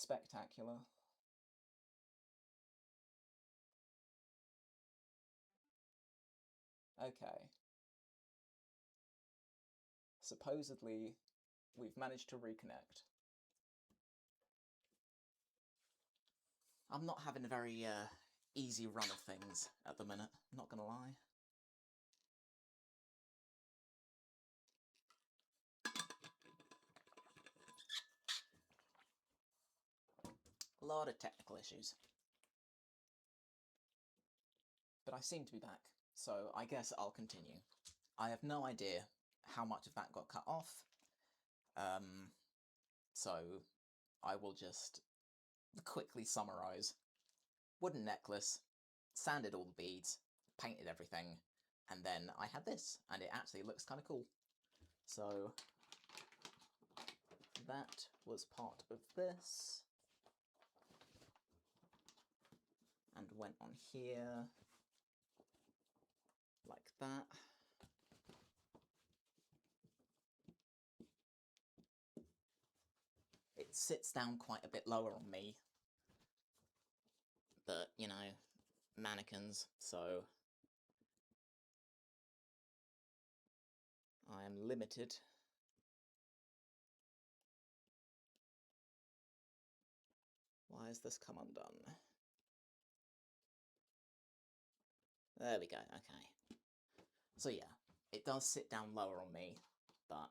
spectacular. Okay. Supposedly, we've managed to reconnect. I'm not having a very easy run of things at the minute, not gonna lie. A lot of technical issues. But I seem to be back, so I guess I'll continue. I have no idea how much of that got cut off, so I will just quickly summarise. Wooden necklace, sanded all the beads, painted everything, and then I had this, and it actually looks kind of cool. So that was part of this, and went on here, like that. It sits down quite a bit lower on me, but, you know, mannequins, so I am limited. Why has this come undone? There we go, okay. So yeah, it does sit down lower on me, but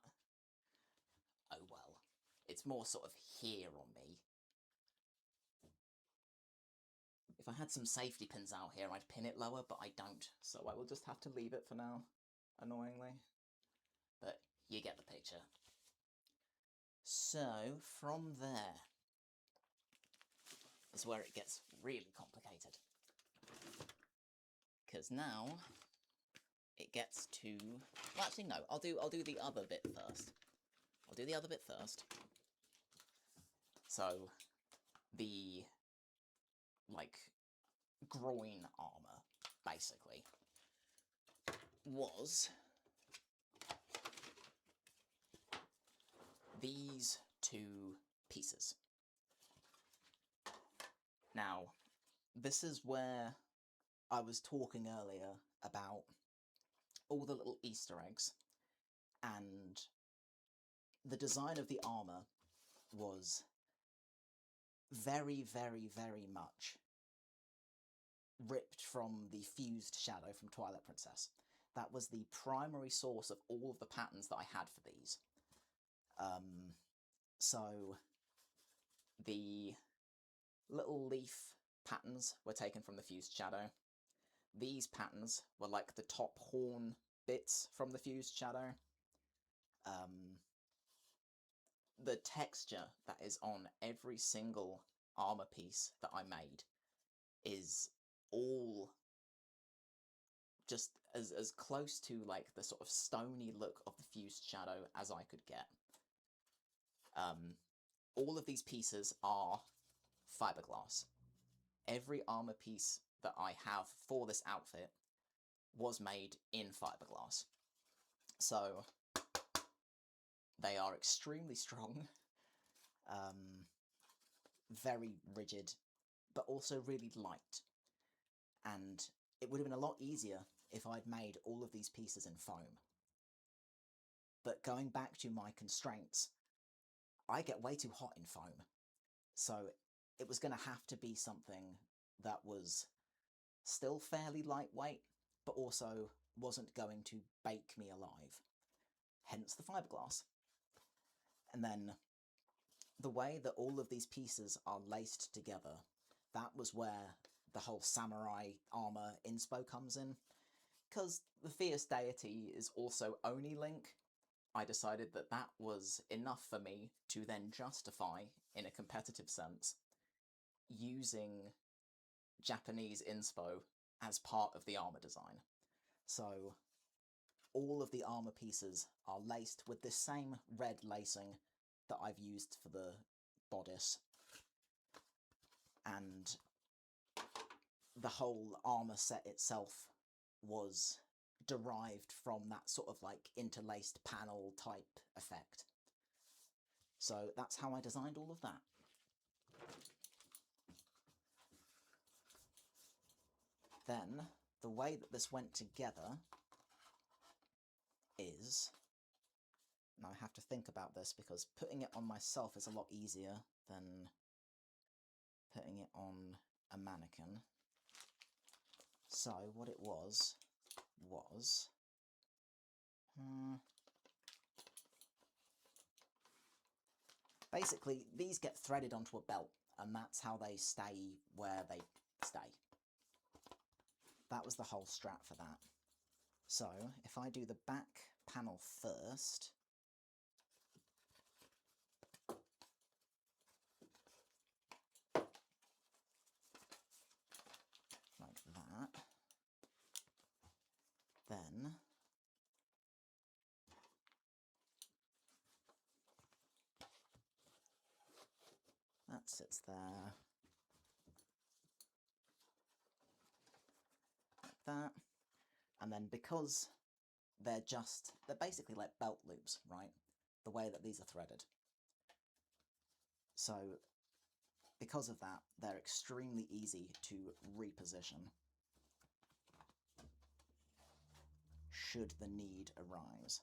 oh well. It's more sort of here on me. If I had some safety pins out here, I'd pin it lower, but I don't, so I will just have to leave it for now, annoyingly. But you get the picture. So, from there is where it gets really complicated. Because now it gets to... Well, actually, no, I'll do the other bit first. I'll do the other bit first. So, the, like, groin armour, basically, was these two pieces. Now, this is where I was talking earlier about all the little Easter eggs, and the design of the armour was very, very, very much ripped from the fused shadow from Twilight Princess. That was the primary source of all of the patterns that I had for these. So the little leaf patterns were taken from the fused shadow. These patterns were like the top horn bits from the fused shadow. The texture that is on every single armor piece that I made is all just as close to like the sort of stony look of the fused shadow as I could get. All of these pieces are fiberglass. Every armor piece that I have for this outfit was made in fiberglass. So they are extremely strong, very rigid, but also really light. And it would have been a lot easier if I'd made all of these pieces in foam. But going back to my constraints, I get way too hot in foam. So it was going to have to be something that was still fairly lightweight, but also wasn't going to bake me alive. Hence the fiberglass. And then the way that all of these pieces are laced together, that was where the whole samurai armor inspo comes in. Because the fierce deity is also Oni Link, I decided that that was enough for me to then justify, in a competitive sense, using Japanese inspo as part of the armor design. So all of the armor pieces are laced with this same red lacing that I've used for the bodice. And the whole armor set itself was derived from that sort of like interlaced panel type effect. So that's how I designed all of that. Then the way that this went together is, now I have to think about this because putting it on myself is a lot easier than putting it on a mannequin. So what it was, basically these get threaded onto a belt and that's how they stay where they stay. That was the whole strat for that. So if I do the back panel first, like that, then that sits there, like that, and then because they're basically like belt loops, right? The way that these are threaded. So because of that, they're extremely easy to reposition should the need arise.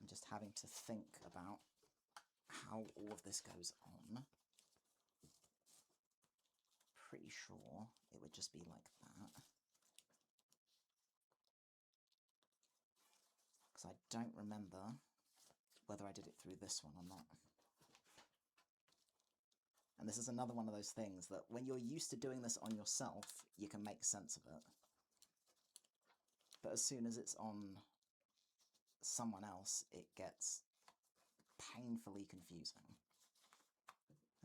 I'm just having to think about how all of this goes on. Pretty sure it would just be like that. Because I don't remember whether I did it through this one or not. And this is another one of those things that when you're used to doing this on yourself, you can make sense of it. But as soon as it's on someone else, it gets painfully confusing.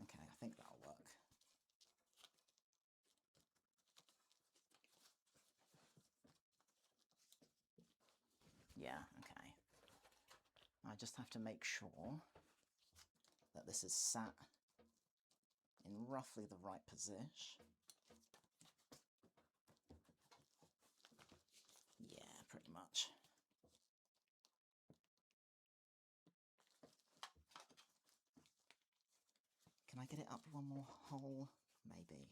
Okay, I think that'll work. Yeah, okay. I just have to make sure that this is sat in roughly the right position. Yeah, pretty much. Can I get it up one more hole? Maybe.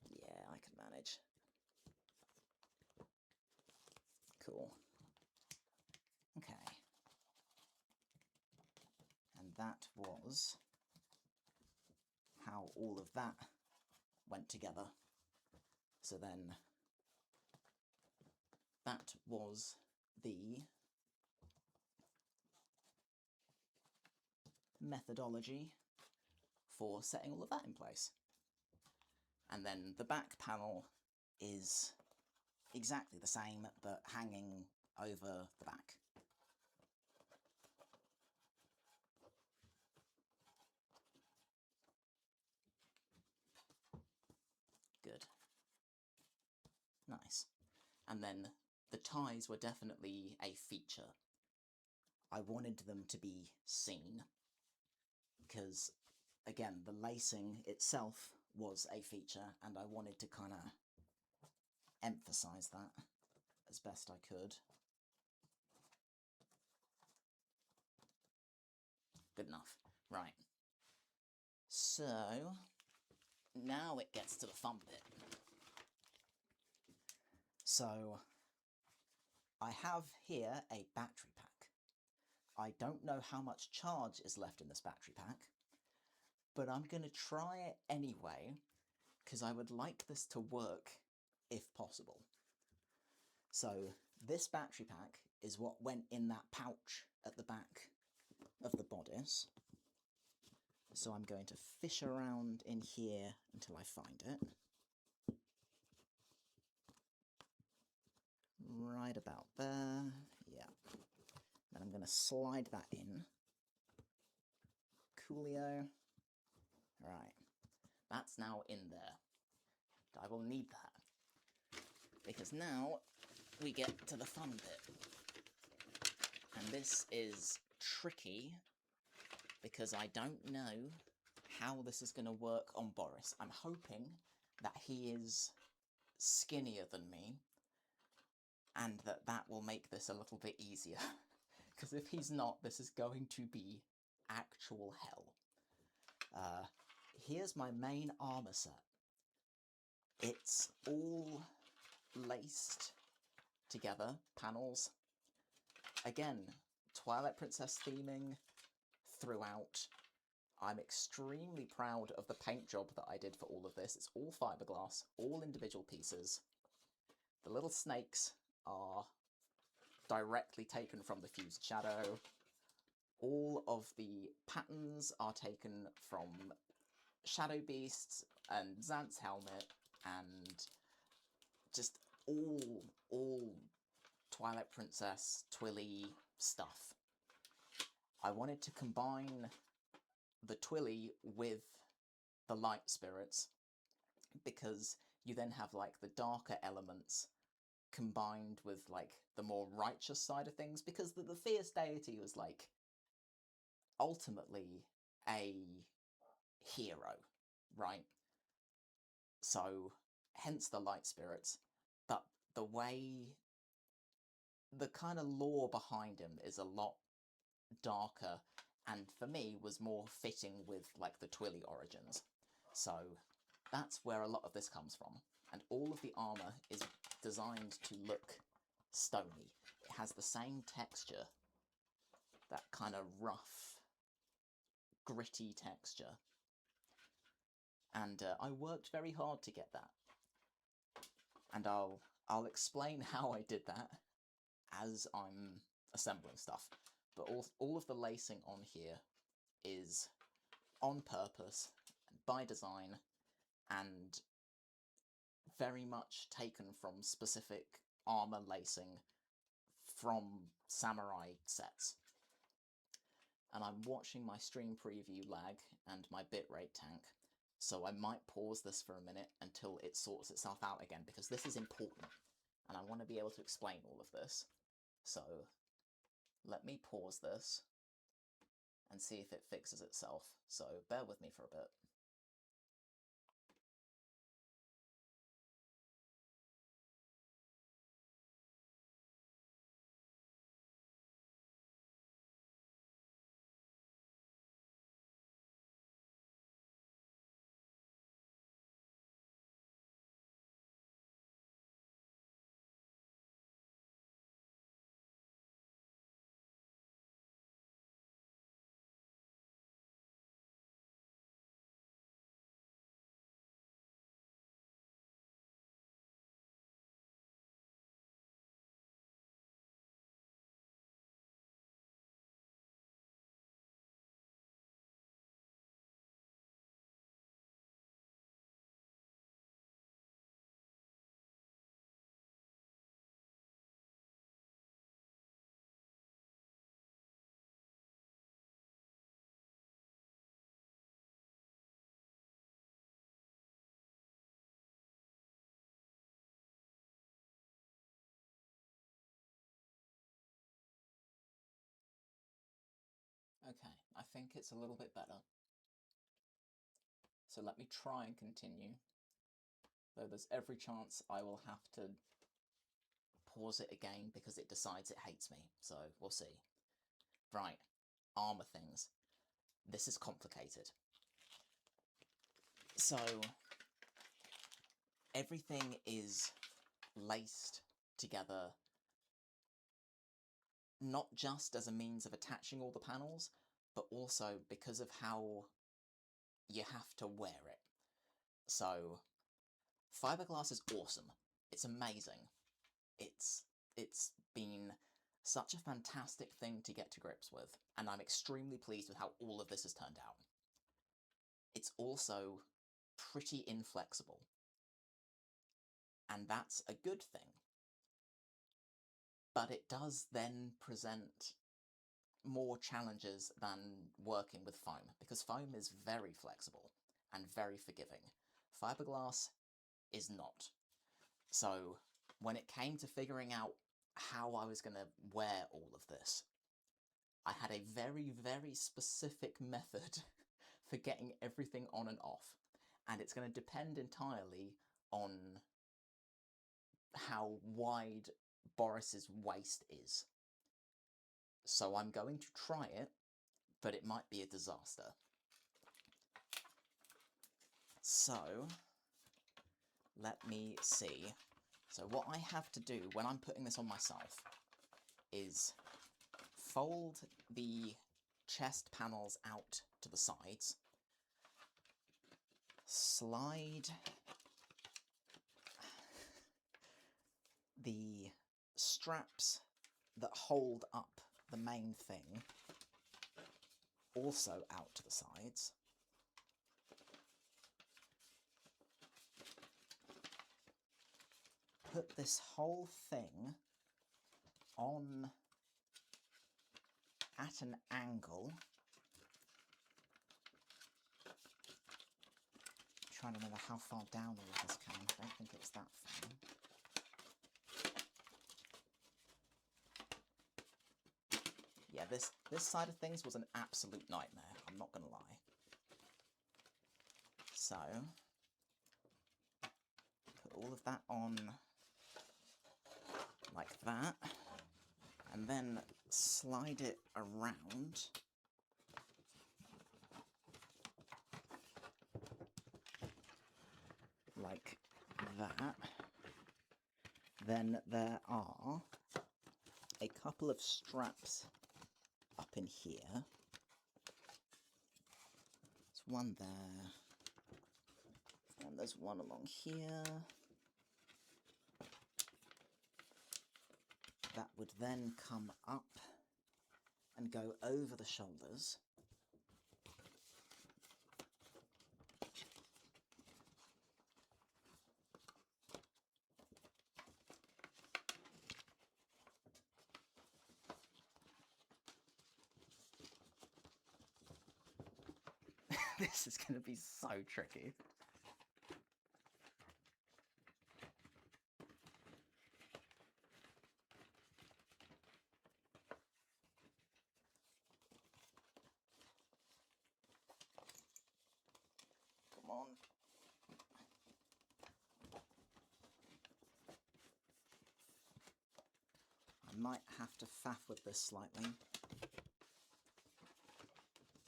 Yeah, I can manage. Cool. Okay. And that was how all of that went together. So then that was the methodology for setting all of that in place. And then the back panel is exactly the same, but hanging over the back. Good. Nice. And then the ties were definitely a feature. I wanted them to be seen because, again, the lacing itself was a feature and I wanted to kind of emphasize that as best I could. Good enough. Right. So now it gets to the fun bit. So I have here a battery pack. I don't know how much charge is left in this battery pack, but I'm going to try it anyway because I would like this to work if possible. So this battery pack is what went in that pouch at the back of the bodice. So I'm going to fish around in here until I find it. Right about there, yeah. Then I'm going to slide that in. Coolio. Right, that's now in there. I will need that. Because now we get to the fun bit. And this is tricky because I don't know how this is going to work on Boris. I'm hoping that he is skinnier than me and that will make this a little bit easier. Because if he's not, this is going to be actual hell. Here's my main armour set. It's all laced together, panels. Again, Twilight Princess theming throughout. I'm extremely proud of the paint job that I did for all of this. It's all fiberglass, all individual pieces. The little snakes are directly taken from the fused shadow. All of the patterns are taken from Shadow Beasts and Xant's helmet, and just all Twilight Princess Twilly stuff. I wanted to combine the Twilly with the light spirits, because you then have like the darker elements combined with like the more righteous side of things, because the fierce deity was like ultimately a hero, right? So hence the light spirits, but the way, the kind of lore behind him is a lot darker, and for me was more fitting with like the Twilly origins. So that's where a lot of this comes from, and all of the armour is designed to look stony. It has the same texture, that kind of rough, gritty texture, and I worked very hard to get that. And I'll explain how I did that as I'm assembling stuff. But all of the lacing on here is on purpose, by design, and very much taken from specific armor lacing from samurai sets. And I'm watching my stream preview lag and my bitrate tank, so I might pause this for a minute until it sorts itself out again, because this is important, and I want to be able to explain all of this. So let me pause this and see if it fixes itself, so bear with me for a bit. Okay, I think it's a little bit better. So let me try and continue, though there's every chance I will have to pause it again because it decides it hates me, so we'll see. Right, armour things. This is complicated. So everything is laced together, not just as a means of attaching all the panels, but also because of how you have to wear it. So fiberglass is awesome. It's amazing. It's been such a fantastic thing to get to grips with, and I'm extremely pleased with how all of this has turned out. It's also pretty inflexible, and that's a good thing. But it does then present more challenges than working with foam, because foam is very flexible and very forgiving. Fiberglass is not. So when it came to figuring out how I was going to wear all of this, I had a very, very specific method for getting everything on and off, and it's going to depend entirely on how wide Boris's waist is. So I'm going to try it, but it might be a disaster. So, let me see. So what I have to do when I'm putting this on myself is fold the chest panels out to the sides, slide the straps that hold up the main thing also out to the sides, put this whole thing on at an angle. I'm trying to remember how far down all of this came. I don't think it's that far. Yeah, this side of things was an absolute nightmare, I'm not going to lie. So, put all of that on like that, and then slide it around like that. Then there are a couple of straps up in here. There's one there, and there's one along here. That would then come up and go over the shoulders. This is going to be so tricky. Come on. I might have to faff with this slightly,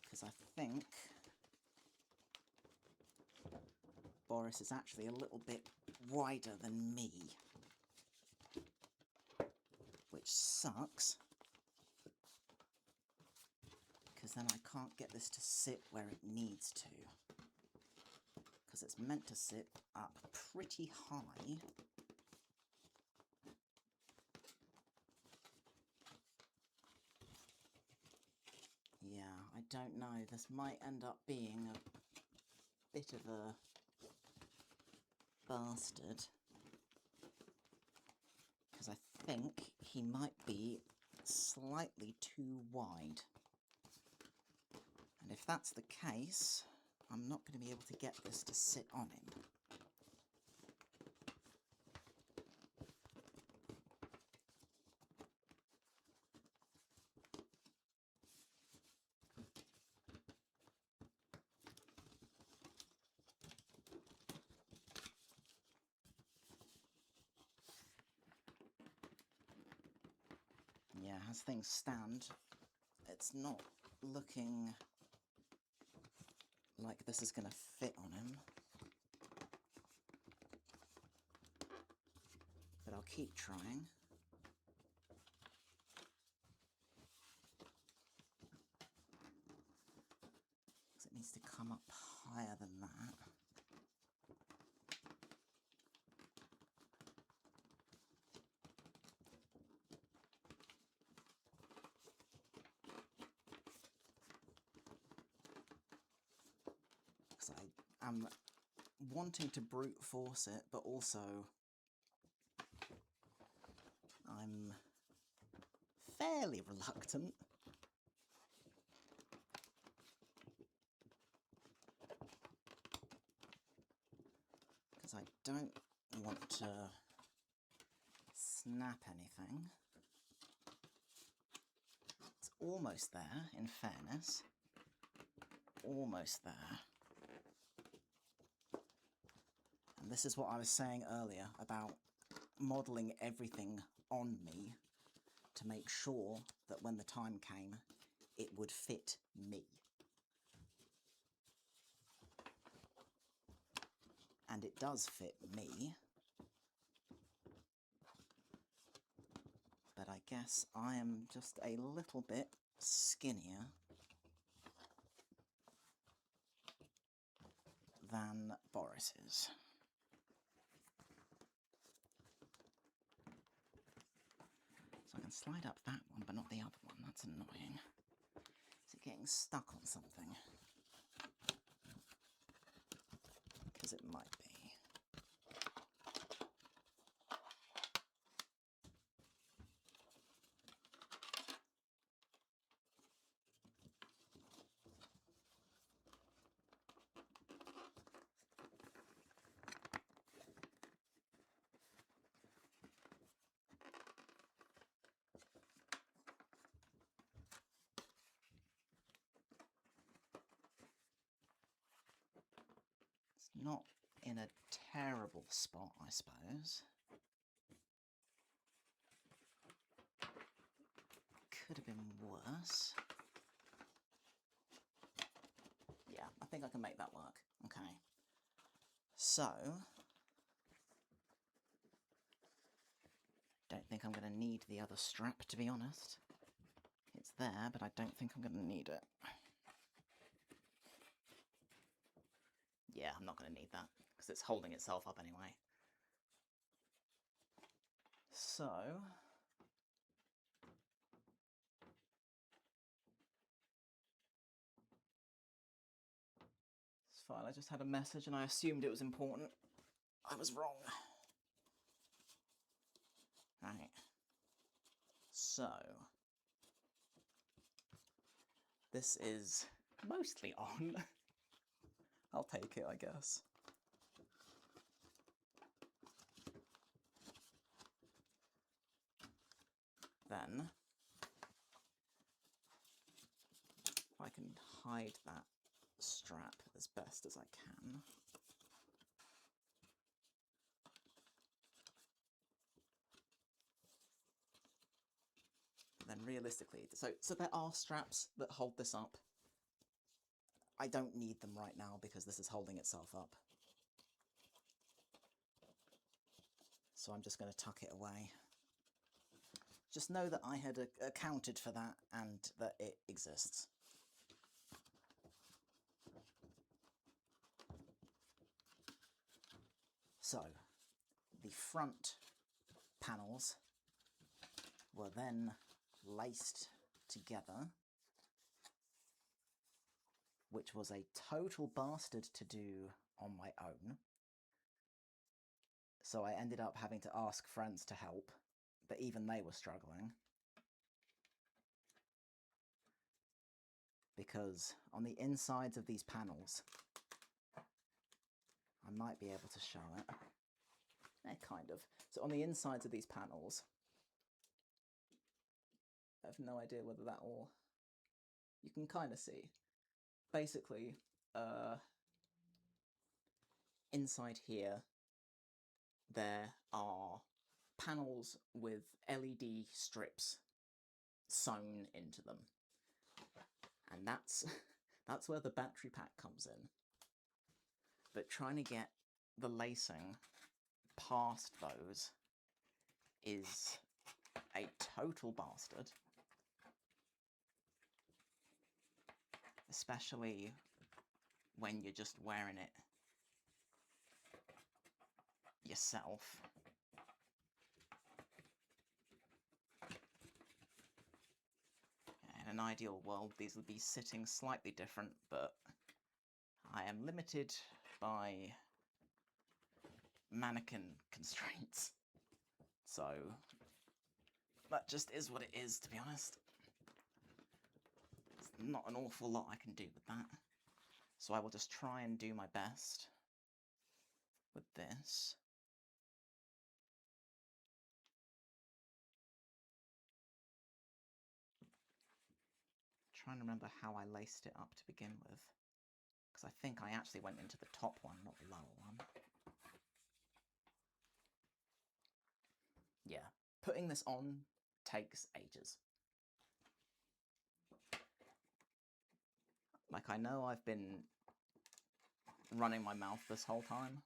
because I think Boris is actually a little bit wider than me, which sucks, because then I can't get this to sit where it needs to, because it's meant to sit up pretty high. Yeah, I don't know, this might end up being a bit of a bastard, because I think he might be slightly too wide. And if that's the case, I'm not going to be able to get this to sit on him. Yeah, as things stand, it's not looking like this is going to fit on him. But I'll keep trying. Because it needs to come up higher than that. I'm wanting to brute force it, but also I'm fairly reluctant. Because I don't want to snap anything. It's almost there, in fairness. Almost there. And this is what I was saying earlier about modelling everything on me to make sure that when the time came, it would fit me. And it does fit me. But I guess I am just a little bit skinnier than Boris is. So I can slide up that one, but not the other one. That's annoying. Is it getting stuck on something? Because it might be. Not in a terrible spot, I suppose. Could have been worse. Yeah, I think I can make that work. Okay. So, don't think I'm going to need the other strap, to be honest. It's there, but I don't think I'm going to need it. Yeah, I'm not going to need that, because it's holding itself up anyway. So, it's fine, I just had a message and I assumed it was important. I was wrong. Right. So, this is mostly on. I'll take it, I guess. Then, if I can hide that strap as best as I can. Then realistically, so there are straps that hold this up. I don't need them right now because this is holding itself up. So I'm just going to tuck it away. Just know that I had accounted for that and that it exists. So, the front panels were then laced together, which was a total bastard to do on my own. So I ended up having to ask friends to help, but even they were struggling. Because on the insides of these panels, I might be able to show it. Kind of. So on the insides of these panels, I have no idea whether that will... You can kind of see. Basically, inside here, there are panels with LED strips sewn into them. And that's where the battery pack comes in. But trying to get the lacing past those is a total bastard. Especially when you're just wearing it yourself. In an ideal world, these would be sitting slightly different, but I am limited by mannequin constraints. So that just is what it is, to be honest. There's not an awful lot I can do with that. So I will just try and do my best with this. trying to remember how I laced it up to begin with. Because I think I actually went into the top one, not the lower one. Yeah, putting this on takes ages. Like, I know I've been running my mouth this whole time,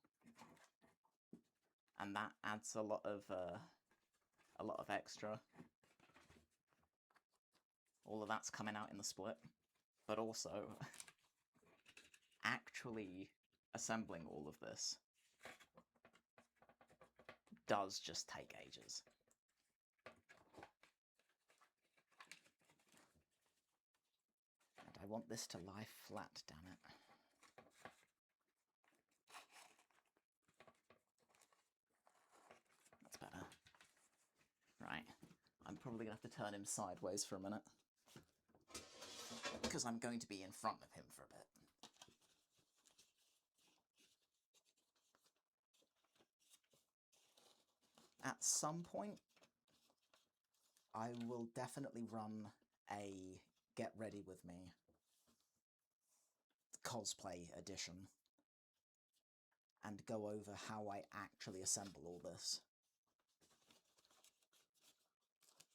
and that adds a lot of extra. All of that's coming out in the split, but also actually assembling all of this does just take ages. And I want this to lie flat, damn it. That's better. Right, I'm probably going to have to turn him sideways for a minute, because I'm going to be in front of him for a bit. At some point, I will definitely run a Get Ready With Me cosplay edition and go over how I actually assemble all this.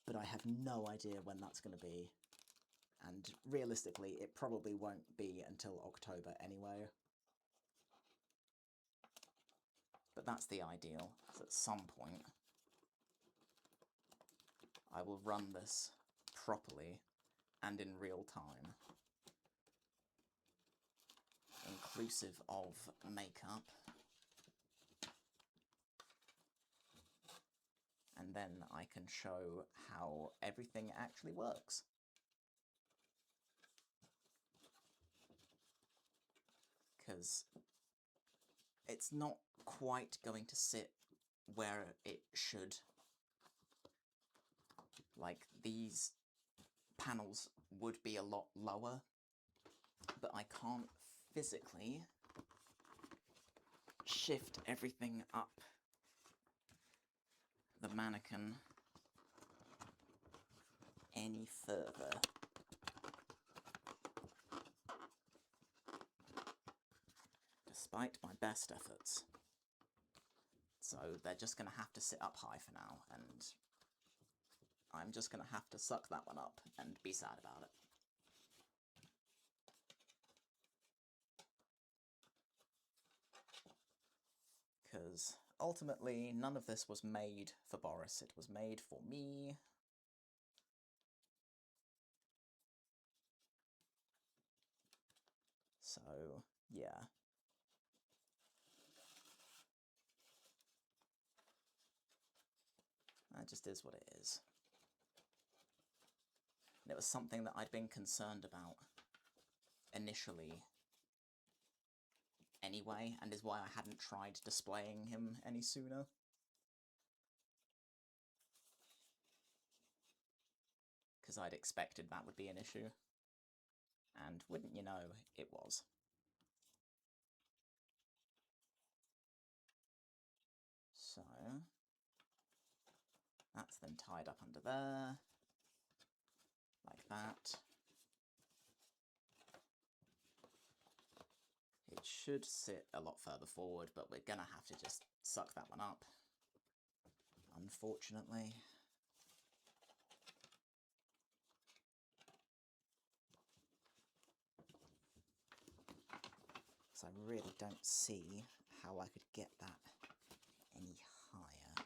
But I have no idea when that's going to be, and realistically it probably won't be until October anyway. But that's the ideal, so at some point I will run this properly and in real time, inclusive of makeup, and then I can show how everything actually works. Because it's not quite going to sit where it should. Like, these panels would be a lot lower, but I can't physically shift everything up the mannequin any further. Despite my best efforts. So they're just going to have to sit up high for now, and I'm just going to have to suck that one up and be sad about it. Because ultimately, none of this was made for Boris, it was made for me. So, yeah. That just is what it is. And it was something that I'd been concerned about initially anyway, and is why I hadn't tried displaying him any sooner. Because I'd expected that would be an issue. And wouldn't you know, it was. So, that's then tied up under there, like that. It should sit a lot further forward, but we're gonna have to just suck that one up, unfortunately. So I really don't see how I could get that any higher,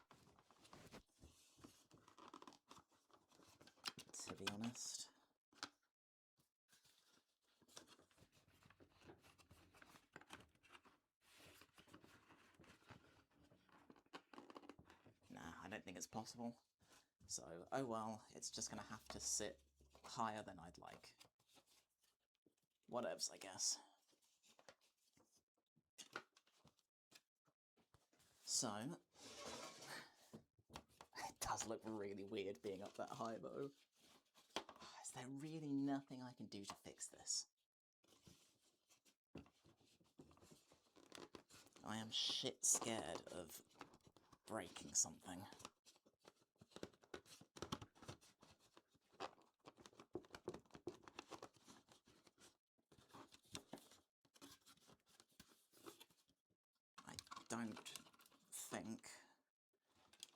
to be honest. Nah, I don't think it's possible. So, oh well, it's just gonna have to sit higher than I'd like. Whatevs, I guess. So, it does look really weird being up that high, though. Is there really nothing I can do to fix this? I am shit scared of breaking something. don't think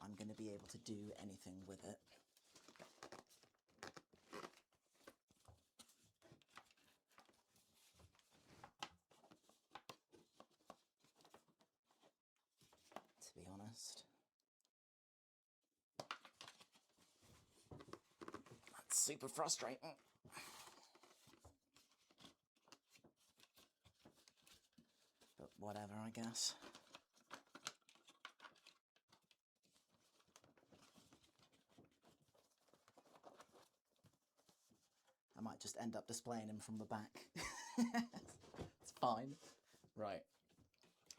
I'm going to be able to do anything with it. To be honest. That's super frustrating. But whatever, I guess. I might just end up displaying him from the back. It's fine. Right.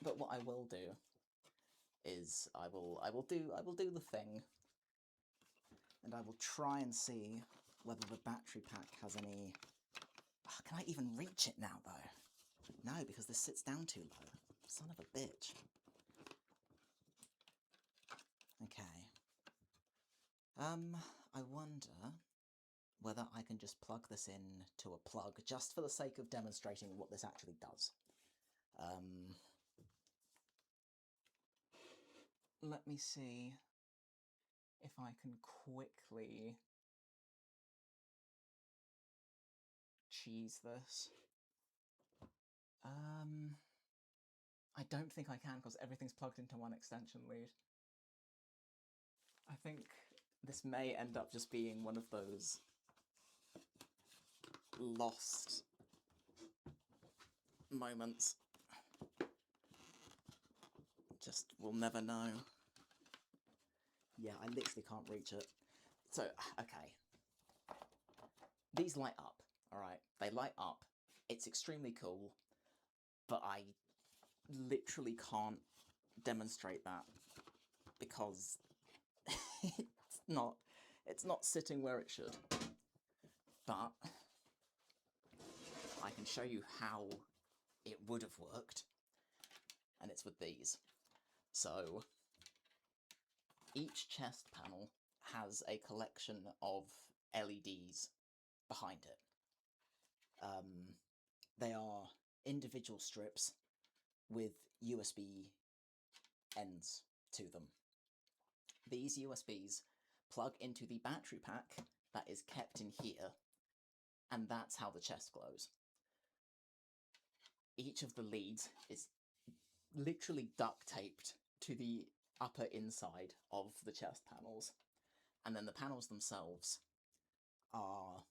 But what I will do is I will do the thing, and I will try and see whether the battery pack has any... Oh, can I even reach it now, though? No, because this sits down too low. Son of a bitch. Okay. I wonder whether I can just plug this in to a plug, just for the sake of demonstrating what this actually does. Let me see if I can quickly cheese this. I don't think I can, because everything's plugged into one extension lead. I think this may end up just being one of those lost moments. Just, we'll never know. Yeah, I literally can't reach it. So, okay. These light up, alright? They light up. It's extremely cool, but I literally can't demonstrate that because it's not sitting where it should. But I can show you how it would have worked, and it's with these. So each chest panel has a collection of LEDs behind it. They are individual strips with USB ends to them. These USBs plug into the battery pack that is kept in here, and that's how the chest glows. Each of the leads is literally duct taped to the upper inside of the chest panels, and then the panels themselves are...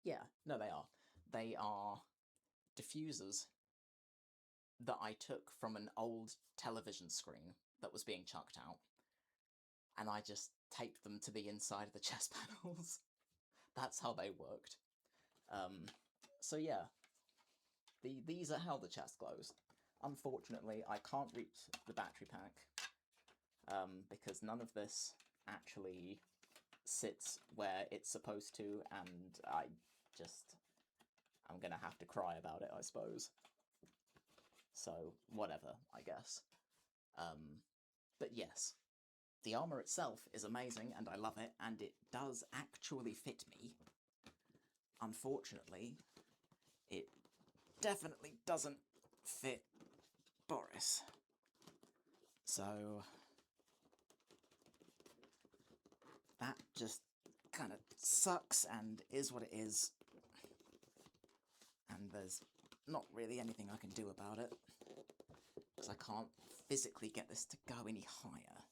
yeah, no, they are. They are diffusers that I took from an old television screen that was being chucked out, and I just taped them to the inside of the chest panels. That's how they worked. So yeah, these are how the chest glows. Unfortunately, I can't reach the battery pack, because none of this actually sits where it's supposed to, and I'm gonna have to cry about it, I suppose. So, whatever, I guess. But yes, the armour itself is amazing, and I love it, and it does actually fit me. Unfortunately, it definitely doesn't fit Boris. So that just kind of sucks and is what it is. And there's not really anything I can do about it, because I can't physically get this to go any higher.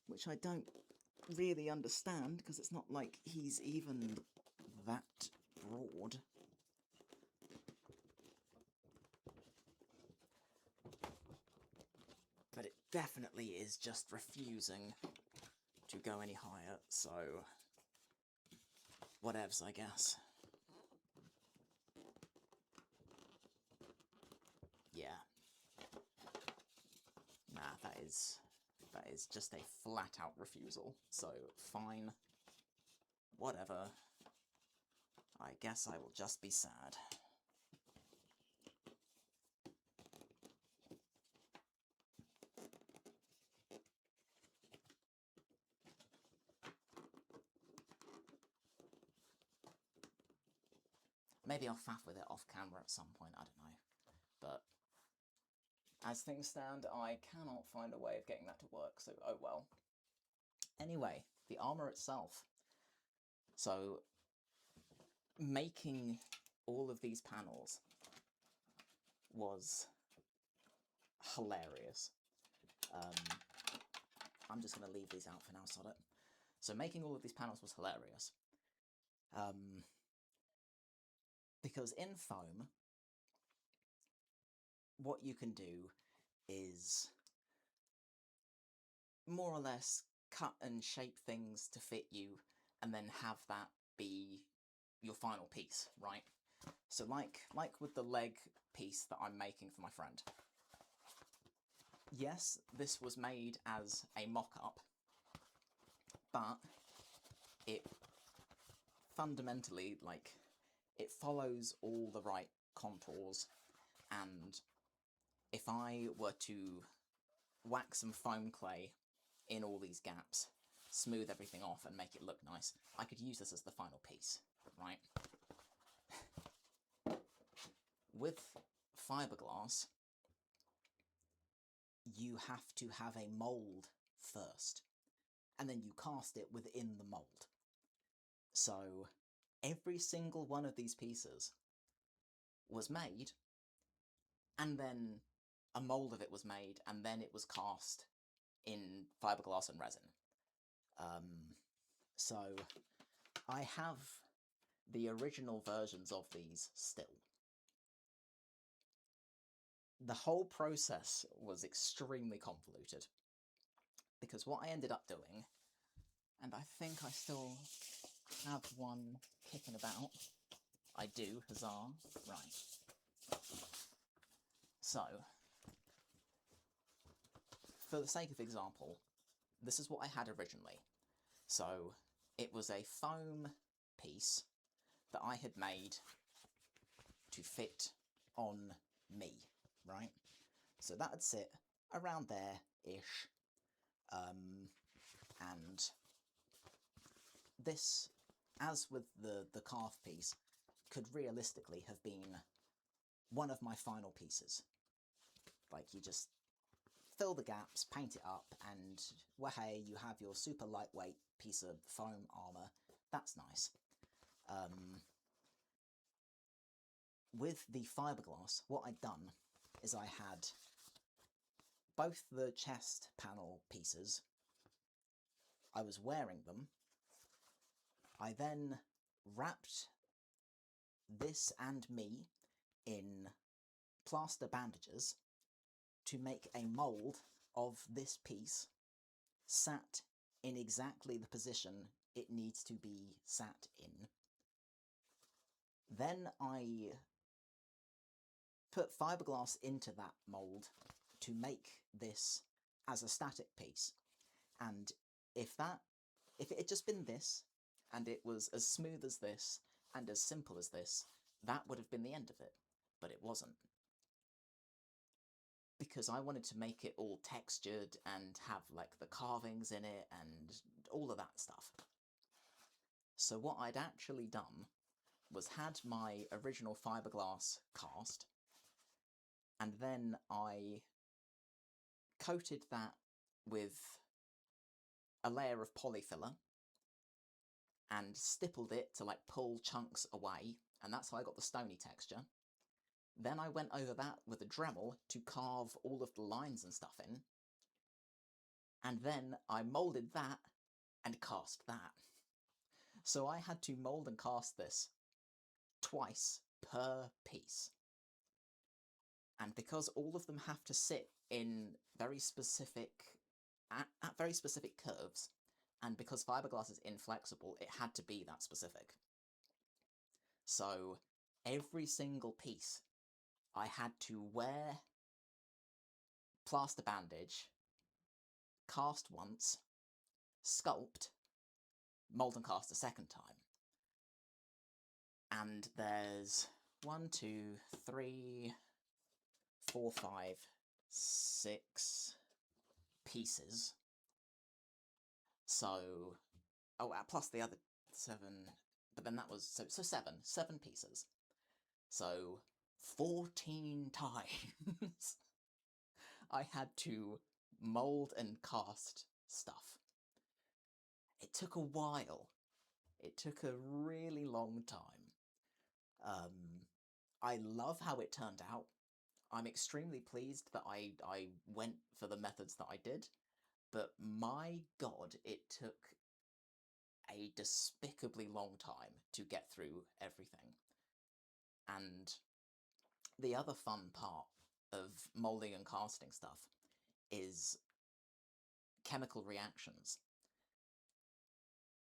Which I don't really understand, because it's not like he's even that broad. But it definitely is just refusing to go any higher, so whatevs, I guess. Yeah. Nah, that is just a flat-out refusal, so fine. Whatever. I guess I will just be sad. Maybe I'll faff with it off camera at some point, I don't know. But as things stand, I cannot find a way of getting that to work, so oh well. Anyway, the armour itself. So, making all of these panels was hilarious. I'm just going to leave these out for now, sod it. So making all of these panels was hilarious. Because in foam, what you can do is more or less cut and shape things to fit you and then have that be your final piece, right? So like with the leg piece that I'm making for my friend. Yes, this was made as a mock-up, but it fundamentally, like, it follows all the right contours, and if I were to whack some foam clay in all these gaps, smooth everything off and make it look nice, I could use this as the final piece, right? With fiberglass, you have to have a mould first, and then you cast it within the mould. So every single one of these pieces was made, and then a mould of it was made, and then it was cast in fiberglass and resin. So I have the original versions of these still. The whole process was extremely convoluted, because what I ended up doing, and I think I still have one kicking about. I do, huzzah, right. So, for the sake of example, this is what I had originally. So, it was a foam piece that I had made to fit on me, right? So that'd sit around there-ish, and this, as with the calf piece, could realistically have been one of my final pieces. Like, you just fill the gaps, paint it up, and wahey, you have your super lightweight piece of foam armour. That's nice. With the fiberglass, what I'd done is I had both the chest panel pieces. I was wearing them. I then wrapped this and me in plaster bandages to make a mould of this piece sat in exactly the position it needs to be sat in. Then I put fiberglass into that mould to make this as a static piece. And if it had just been this, and it was as smooth as this, and as simple as this, that would have been the end of it. But it wasn't. Because I wanted to make it all textured and have, like, the carvings in it and all of that stuff. So what I'd actually done was had my original fiberglass cast, and then I coated that with a layer of polyfiller and stippled it to, like, pull chunks away, and that's how I got the stony texture. Then I went over that with a Dremel to carve all of the lines and stuff in, and then I moulded that and cast that. So I had to mould and cast this twice per piece. And because all of them have to sit in very specific, at very specific curves, and because fiberglass is inflexible, it had to be that specific. So every single piece I had to wear plaster bandage, cast once, sculpt, mould and cast a second time. And there's 1, 2, 3, 4, 5, 6 pieces. So, oh, plus the other 7, but then that was, so 7 pieces. So 14 times I had to mould and cast stuff. It took a while. It took a really long time. I love how it turned out. I'm extremely pleased that I went for the methods that I did, but my god, it took a despicably long time to get through everything. And the other fun part of moulding and casting stuff is chemical reactions.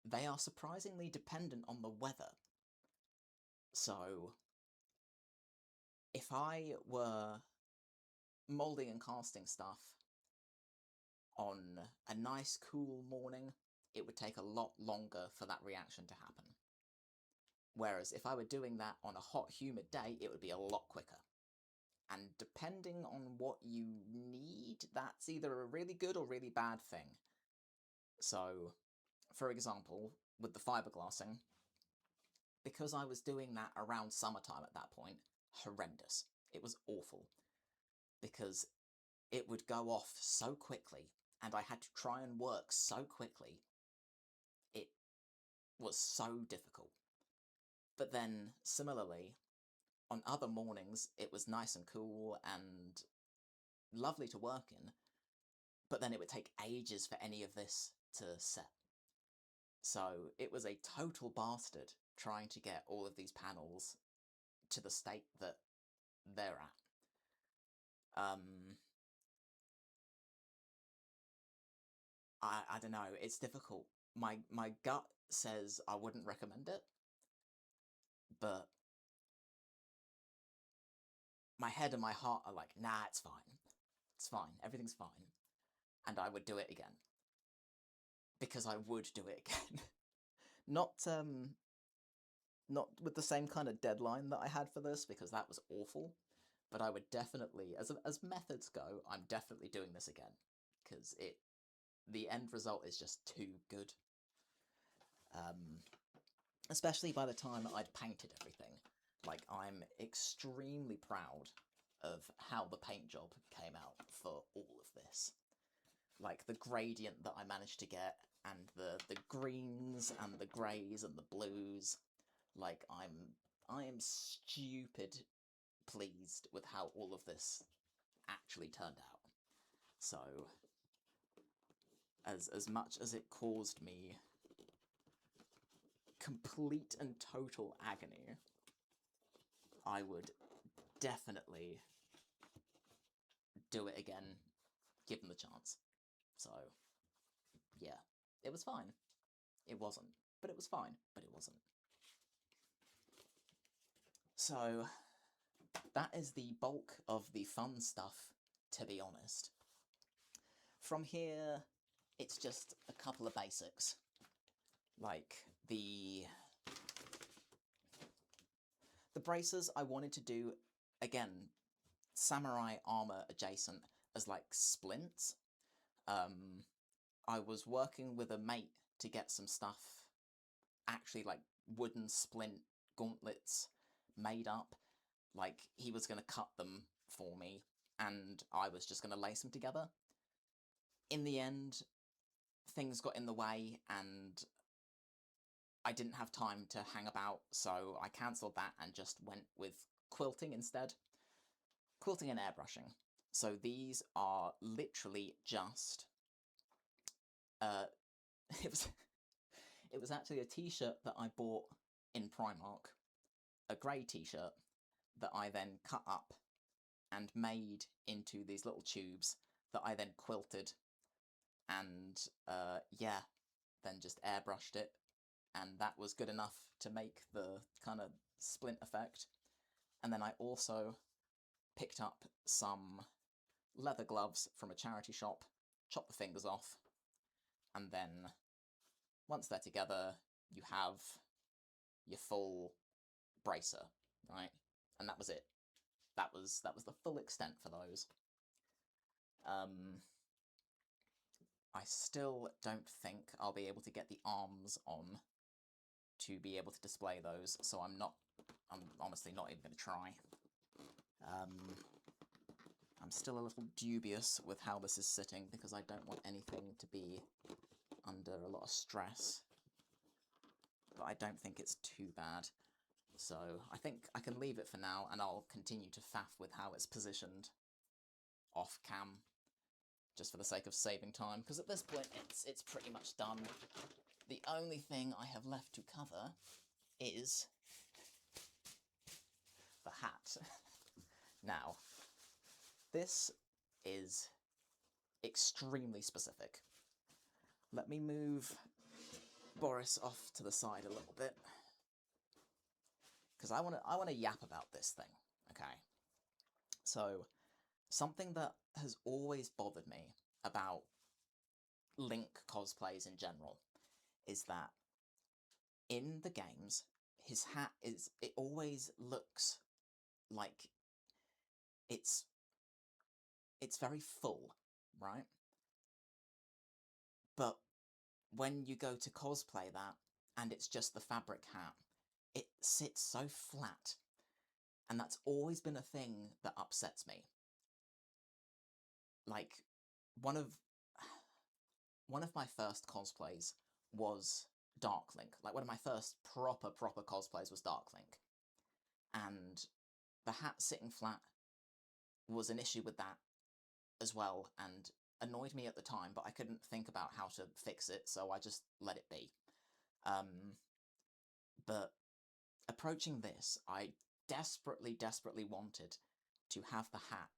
They are surprisingly dependent on the weather. So, if I were moulding and casting stuff on a nice cool morning, it would take a lot longer for that reaction to happen. Whereas if I were doing that on a hot, humid day, it would be a lot quicker. And depending on what you need, that's either a really good or really bad thing. So, for example, with the fiberglassing, because I was doing that around summertime at that point, horrendous. It was awful. Because it would go off so quickly, and I had to try and work so quickly. It was so difficult. But then, similarly, on other mornings, it was nice and cool and lovely to work in, but then it would take ages for any of this to set. So it was a total bastard trying to get all of these panels to the state that they're at. I don't know, it's difficult. My gut says I wouldn't recommend it, but my head and my heart are like, nah, it's fine. It's fine, everything's fine. And I would do it again. Because I would do it again. Not with the same kind of deadline that I had for this, because that was awful, but I would definitely, as methods go, I'm definitely doing this again, because the end result is just too good. Especially by the time I'd painted everything. Like, I'm extremely proud of how the paint job came out for all of this. Like, the gradient that I managed to get, and the greens, and the greys, and the blues. Like, I am stupid pleased with how all of this actually turned out. So, as much as it caused me complete and total agony, I would definitely do it again, given the chance. So, yeah, it was fine. It wasn't, but it was fine, but it wasn't. So, that is the bulk of the fun stuff, to be honest. From here, it's just a couple of basics. Like, the braces I wanted to do, again, samurai armor adjacent, as like splints. I was working with a mate to get some stuff, actually like wooden splint gauntlets made up. Like, he was going to cut them for me, and I was just going to lace them together. In the end, things got in the way, and I didn't have time to hang about, so I cancelled that and just went with quilting instead. Quilting and airbrushing. So these are literally just... it was actually a t-shirt that I bought in Primark. A grey t-shirt that I then cut up and made into these little tubes that I then quilted, and yeah, then just airbrushed it, and that was good enough to make the kind of splint effect. And then I also picked up some leather gloves from a charity shop, chopped the fingers off, and then once they're together, you have your full bracer, right? And that was it. That was the full extent for those. I still don't think I'll be able to get the arms on to be able to display those, so I'm not I'm honestly not even going to try. I'm still a little dubious with how this is sitting because I don't want anything to be under a lot of stress. But I don't think it's too bad. So I think I can leave it for now, and I'll continue to faff with how it's positioned off cam, just for the sake of saving time, because at this point it's pretty much done. The only thing I have left to cover is the hat. Now, this is extremely specific. Let me move Boris off to the side a little bit, because I want to yap about this thing, okay? So, something that has always bothered me about Link cosplays in general is that in the games, his hat it always looks like it's very full, right? But when you go to cosplay that, and it's just the fabric hat, it sits so flat. And that's always been a thing that upsets me. Like, one of my first cosplays was Dark Link. Like, one of my first proper cosplays was Dark Link. And the hat sitting flat was an issue with that as well, and annoyed me at the time, but I couldn't think about how to fix it, so I just let it be. But approaching this, I desperately wanted to have the hat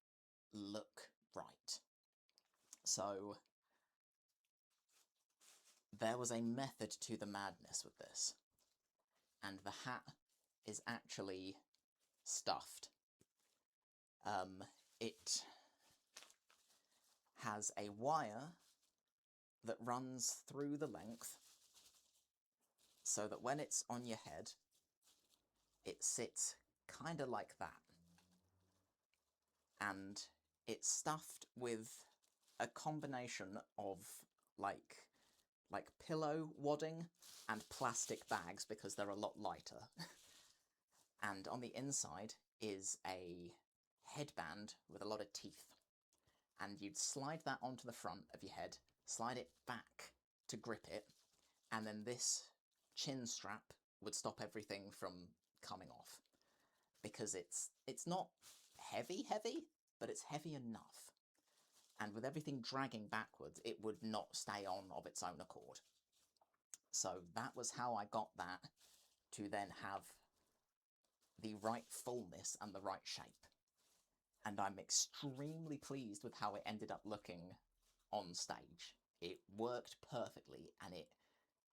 look right. So there was a method to the madness with this, and the hat is actually stuffed. It has a wire that runs through the length so that when it's on your head, it sits kind of like that. And it's stuffed with a combination of like pillow wadding and plastic bags because they're a lot lighter. And on the inside is a headband with a lot of teeth. And you'd slide that onto the front of your head, slide it back to grip it, and then this chin strap would stop everything from coming off. Because it's not heavy, but it's heavy enough. And with everything dragging backwards, it would not stay on of its own accord. So that was how I got that to then have the right fullness and the right shape. And I'm extremely pleased with how it ended up looking on stage. It worked perfectly, and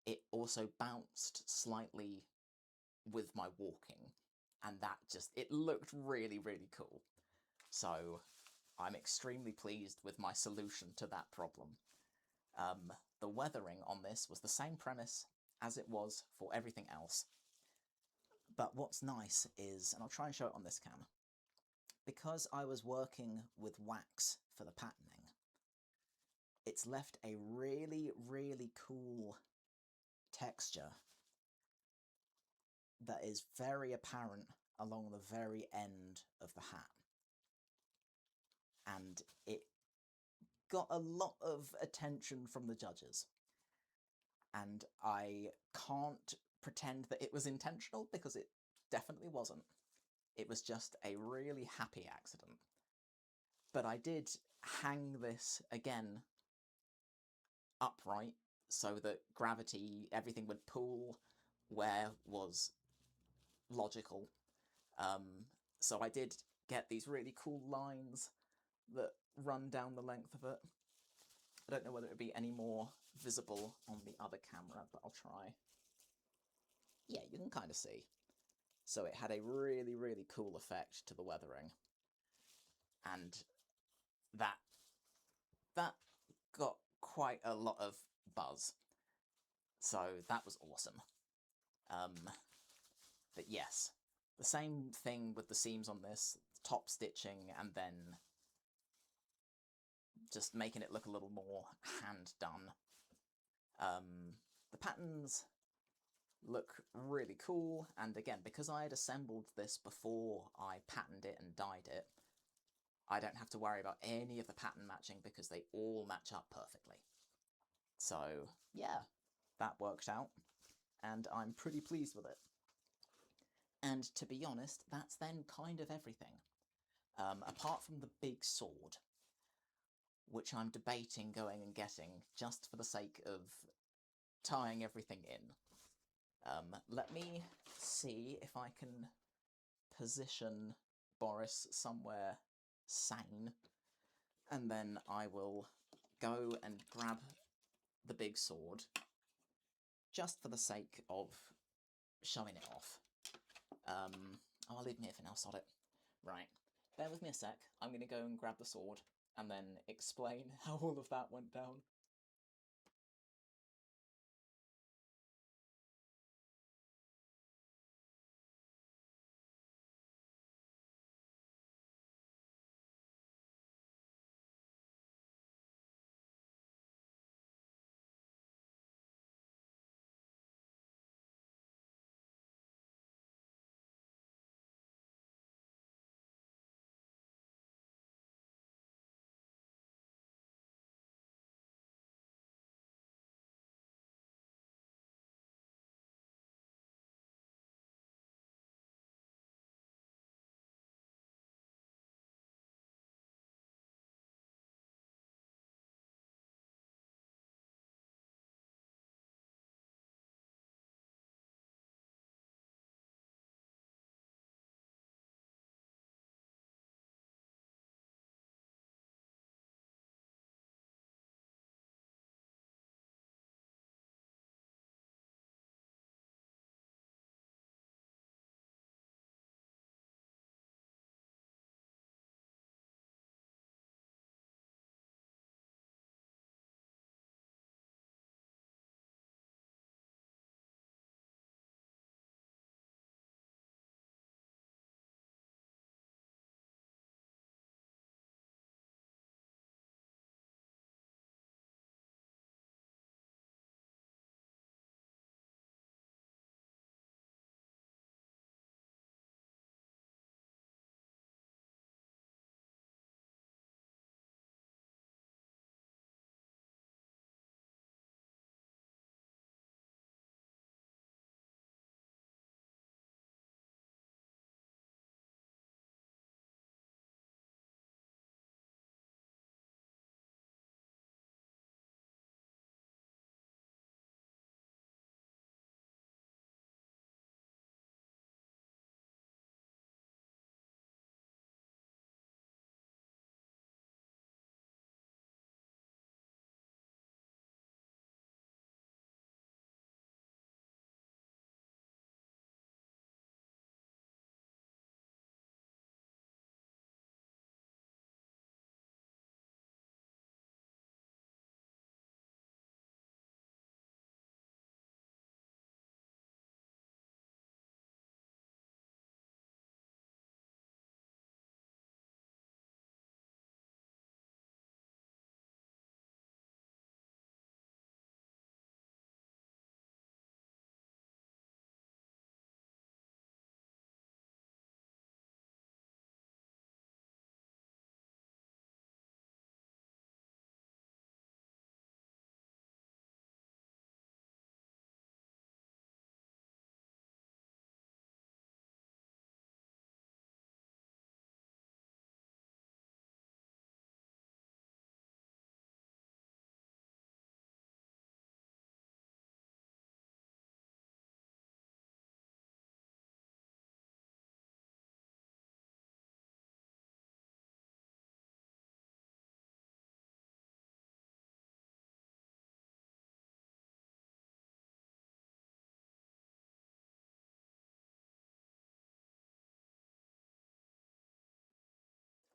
it also bounced slightly with my walking, and that it looked really cool. So I'm extremely pleased with my solution to that problem. The weathering on this was the same premise as it was for everything else. But what's nice is, and I'll try and show it on this cam, because I was working with wax for the patterning, it's left a really cool texture that is very apparent along the very end of the hat. And it got a lot of attention from the judges. And I can't pretend that it was intentional, because it definitely wasn't. It was just a really happy accident. But I did hang this again upright so that gravity, everything would pull where was logical. So I did get these really cool lines that run down the length of it. I don't know whether it would be any more visible on the other camera, but I'll try. Yeah, you can kind of see. So it had a really cool effect to the weathering. And that got quite a lot of buzz. So that was awesome. But yes, the same thing with the seams on this, top stitching and then just making it look a little more hand done. The patterns look really cool, and again, because I had assembled this before I patterned it and dyed it, I don't have to worry about any of the pattern matching because they all match up perfectly. So yeah, that worked out, and I'm pretty pleased with it. And to be honest, that's then kind of everything. Apart from the big sword, which I'm debating going and getting just for the sake of tying everything in. Let me see if I can position Boris somewhere sane, and then I will go and grab the big sword, just for the sake of showing it off. I'll leave anything else on it. Right, bear with me a sec. I'm going to go and grab the sword, and then explain how all of that went down.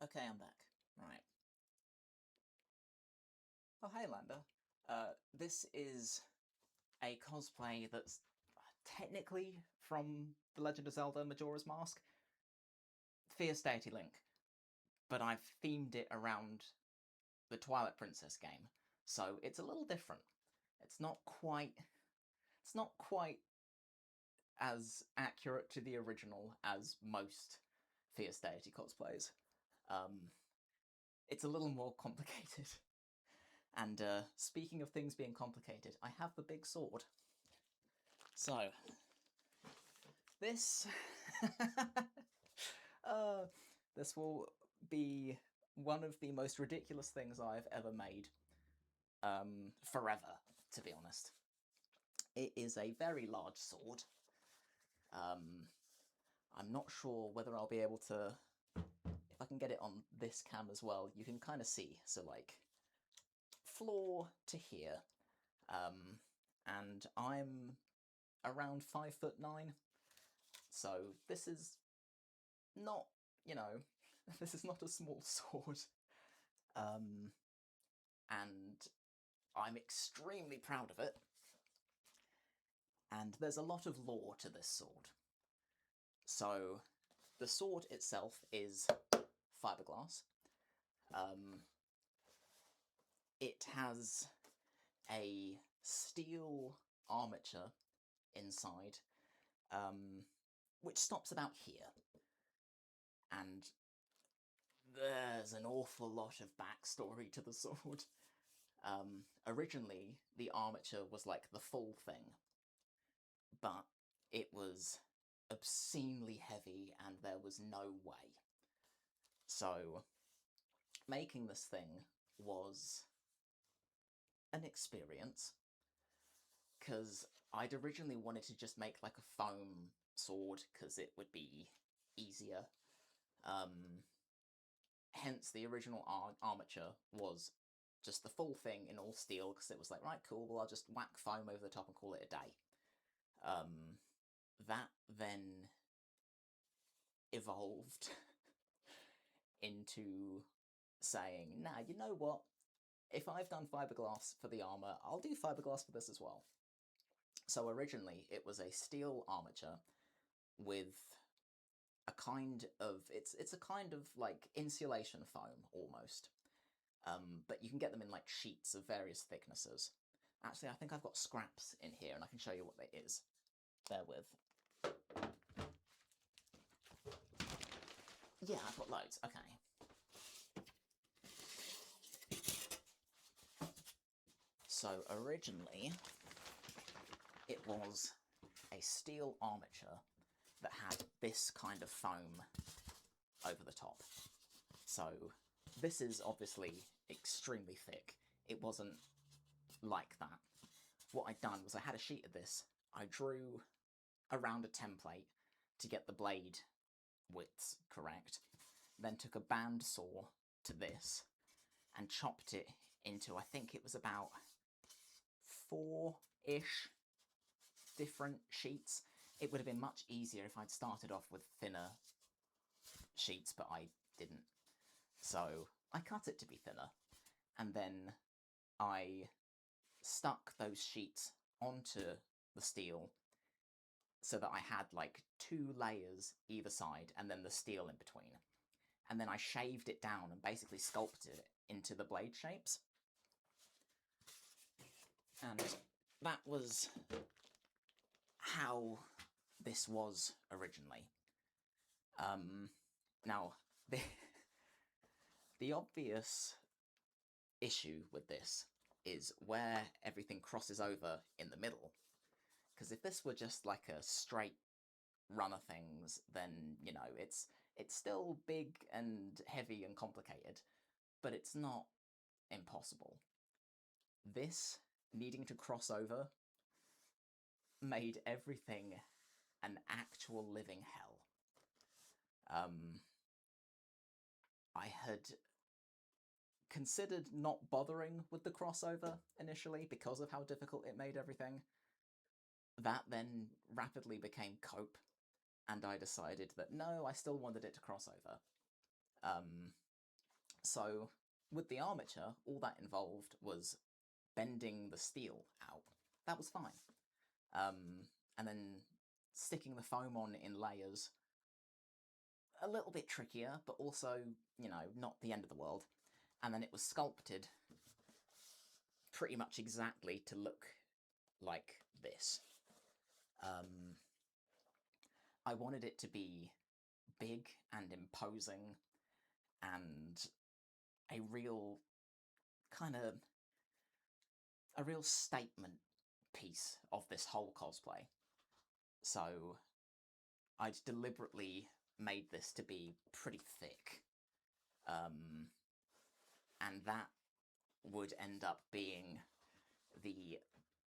Okay, I'm back. Right. Oh, hey, Landa. This is a cosplay that's technically from The Legend of Zelda Majora's Mask, Fierce Deity Link, but I've themed it around the Twilight Princess game, so it's a little different. It's not quite as accurate to the original as most Fierce Deity cosplays. It's a little more complicated. And speaking of things being complicated, I have the big sword. So, this... this will be one of the most ridiculous things I've ever made. Forever, to be honest. It is a very large sword. I'm not sure whether I'll be able to... If I can get it on this cam as well, you can kind of see. So, like, floor to here. And I'm around 5'9". So this is not, you know, this is not a small sword. And I'm extremely proud of it. And there's a lot of lore to this sword. So the sword itself is fiberglass. It has a steel armature inside, which stops about here. And there's an awful lot of backstory to the sword. Originally, the armature was like the full thing, but it was obscenely heavy and there was no way. So, making this thing was an experience, because I'd originally wanted to just make like a foam sword, because it would be easier. Hence the original armature was just the full thing in all steel, because it was like, right, cool, well I'll just whack foam over the top and call it a day. That then evolved into saying, nah, you know what? If I've done fiberglass for the armor, I'll do fiberglass for this as well. So originally it was a steel armature with a kind of, it's a kind of like insulation foam almost. But you can get them in like sheets of various thicknesses. Actually, I think I've got scraps in here and I can show you what it is. Bear with. Yeah, I've got loads, okay. So originally, it was a steel armature that had this kind of foam over the top. So this is obviously extremely thick. It wasn't like that. What I'd done was I had a sheet of this. I drew around a template to get the blade widths correct, then took a band saw to this and chopped it into, I think it was about 4-ish different sheets. It would have been much easier if I'd started off with thinner sheets, but I didn't. So I cut it to be thinner, and then I stuck those sheets onto the steel so that I had like 2 layers either side and then the steel in between. And then I shaved it down and basically sculpted it into the blade shapes. And that was how this was originally. Now, the obvious issue with this is where everything crosses over in the middle. Because if this were just like a straight run of things, then, you know, it's still big and heavy and complicated, but it's not impossible. This needing to cross over made everything an actual living hell. I had considered not bothering with the crossover initially because of how difficult it made everything. That then rapidly became cope, and I decided that no, I still wanted it to cross over. So with the armature, all that involved was bending the steel out. That was fine. And then sticking the foam on in layers, a little bit trickier, but also, you know, not the end of the world. And then it was sculpted pretty much exactly to look like this. I wanted it to be big and imposing and a real statement piece of this whole cosplay. So I'd deliberately made this to be pretty thick, and that would end up being the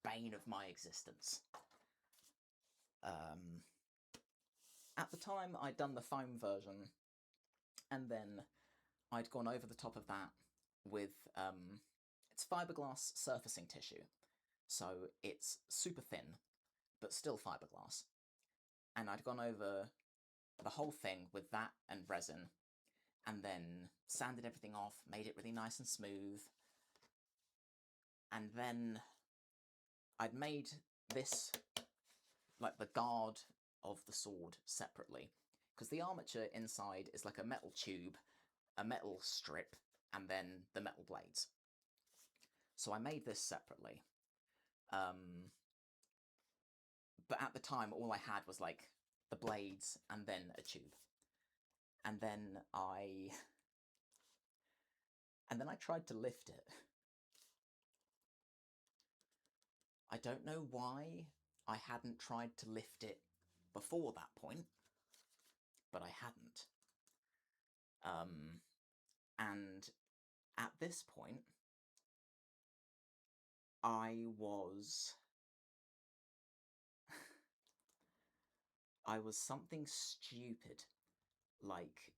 bane of my existence. At the time, I'd done the foam version, and then I'd gone over the top of that with it's fiberglass surfacing tissue, so it's super thin, but still fiberglass. And I'd gone over the whole thing with that and resin, and then sanded everything off, made it really nice and smooth. And then I'd made this, like the guard of the sword, separately, because the armature inside is like a metal tube, a metal strip, and then the metal blades. So I made this separately. But at the time, all I had was like the blades and then a tube. And then I tried to lift it. I don't know why I hadn't tried to lift it before that point, but I hadn't. And at this point, I was something stupid, like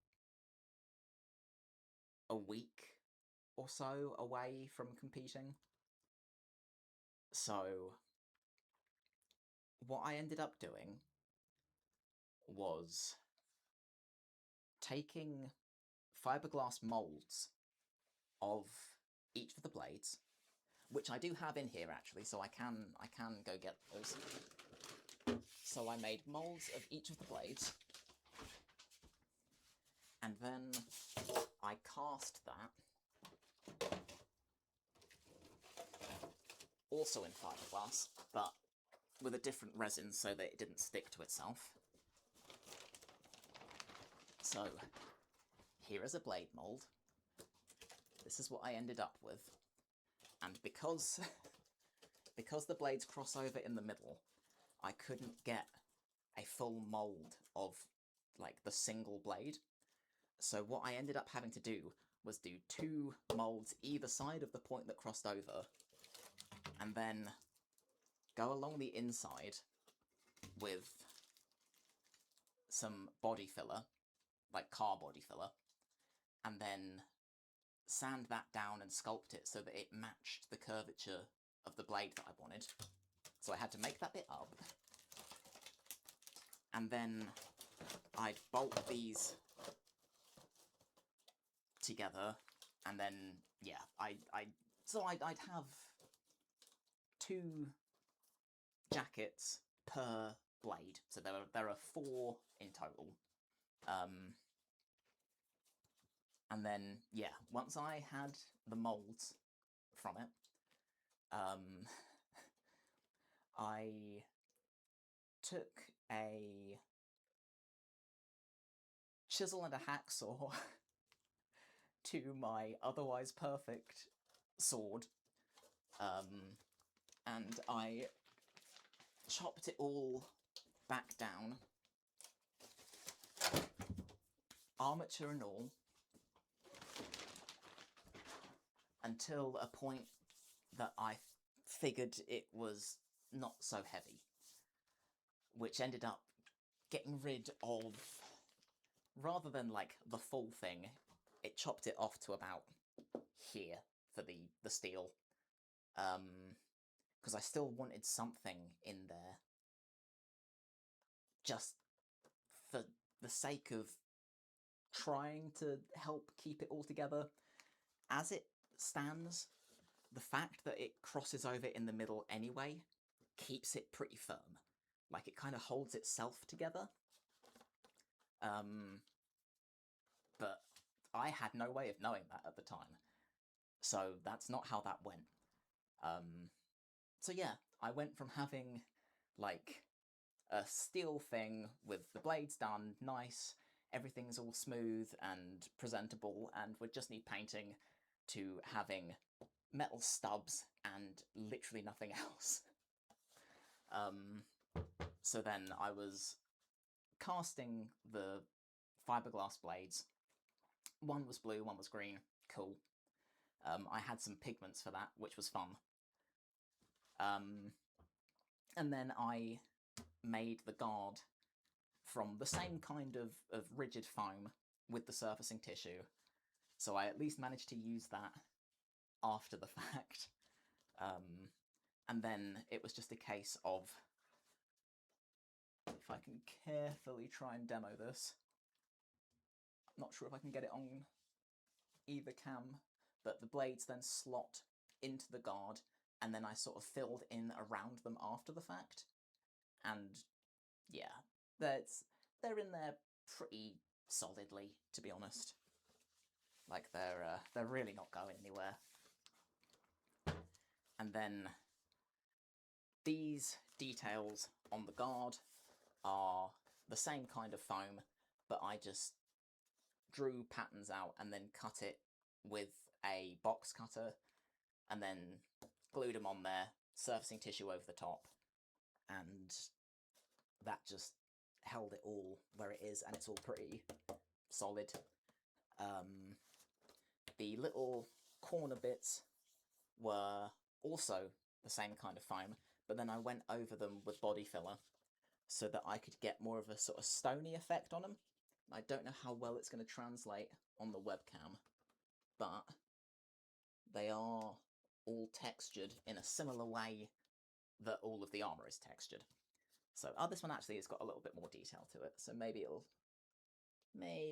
a week or so away from competing. So what I ended up doing was taking fiberglass molds of each of the blades, which I do have in here actually, so I can go get those. So I made molds of each of the blades, and then I cast that, also in fiberglass, but with a different resin so that it didn't stick to itself. So here is a blade mold. This is what I ended up with. And because the blades cross over in the middle, I couldn't get a full mold of like the single blade. So what I ended up having to do was do 2 molds either side of the point that crossed over, and then go along the inside with some body filler, like car body filler, and then sand that down and sculpt it so that it matched the curvature of the blade that I wanted. So I had to make that bit up, and then I'd bolt these together, and then yeah, I'd have 2 jackets per blade, so there are 4 in total. And then yeah, once I had the molds from it, I took a chisel and a hacksaw to my otherwise perfect sword, and I chopped it all back down, armature and all, until a point that I figured it was not so heavy, which ended up getting rid of, rather than like the full thing, it chopped it off to about here for the steel, because I still wanted something in there, just for the sake of trying to help keep it all together. As it stands, the fact that it crosses over in the middle anyway keeps it pretty firm. Like, it kind of holds itself together. But I had no way of knowing that at the time. So that's not how that went. So yeah, I went from having, like, a steel thing with the blades done nice, everything's all smooth and presentable, and would just need painting, to having metal stubs and literally nothing else. So then I was casting the fiberglass blades. One was blue, one was green. Cool. I had some pigments for that, which was fun. And then I made the guard from the same kind of rigid foam with the surfacing tissue. So I at least managed to use that after the fact. And then it was just a case of, if I can carefully try and demo this, I'm not sure if I can get it on either cam, but the blades then slot into the guard, and then I sort of filled in around them after the fact. And yeah, they're in there pretty solidly, to be honest. Like, they're really not going anywhere. And then these details on the guard are the same kind of foam, but I just drew patterns out and then cut it with a box cutter, and then glued them on there, surfacing tissue over the top, and that just held it all where it is, and it's all pretty solid. The little corner bits were also the same kind of foam, but then I went over them with body filler so that I could get more of a sort of stony effect on them. I don't know how well it's going to translate on the webcam, but they are all textured in a similar way that all of the armour is textured. So, this one actually has got a little bit more detail to it, so maybe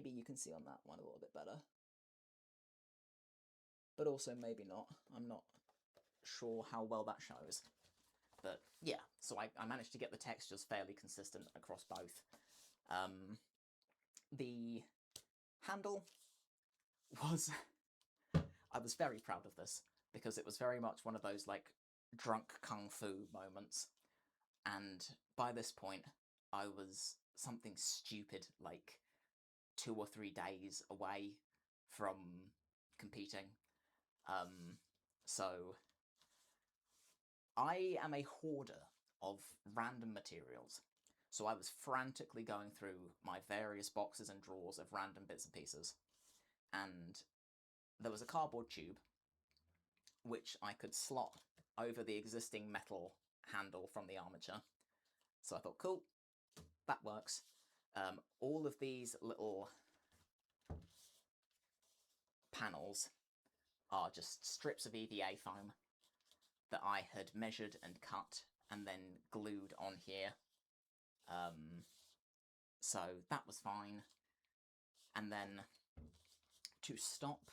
you can see on that one a little bit better. But also maybe not. I'm not sure how well that shows. But yeah, so I managed to get the textures fairly consistent across both. The handle was... I was very proud of this, because it was very much one of those, like, drunk kung fu moments. And by this point, I was something stupid, like 2 or 3 days away from competing. So I am a hoarder of random materials. So I was frantically going through my various boxes and drawers of random bits and pieces. And there was a cardboard tube, which I could slot over the existing metal handle from the armature. So I thought, cool, that works. All of these little panels are just strips of EVA foam that I had measured and cut and then glued on here. So that was fine. And then to stop